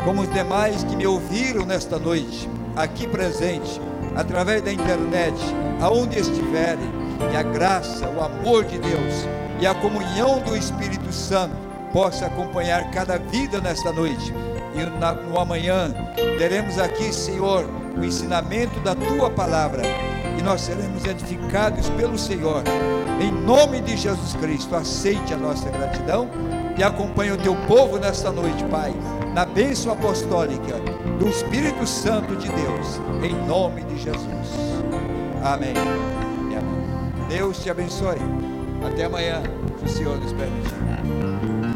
como os demais que me ouviram nesta noite, aqui presente, através da internet, aonde estiverem, que a graça, o amor de Deus e a comunhão do Espírito Santo possa acompanhar cada vida nesta noite. E no amanhã teremos aqui, Senhor, o ensinamento da Tua palavra, e nós seremos edificados pelo Senhor. Em nome de Jesus Cristo, aceite a nossa gratidão e acompanhe o Teu povo nesta noite, Pai, na bênção apostólica do Espírito Santo de Deus, em nome de Jesus. Amém e amém. Deus te abençoe. Até amanhã, se o Senhor nos permitir.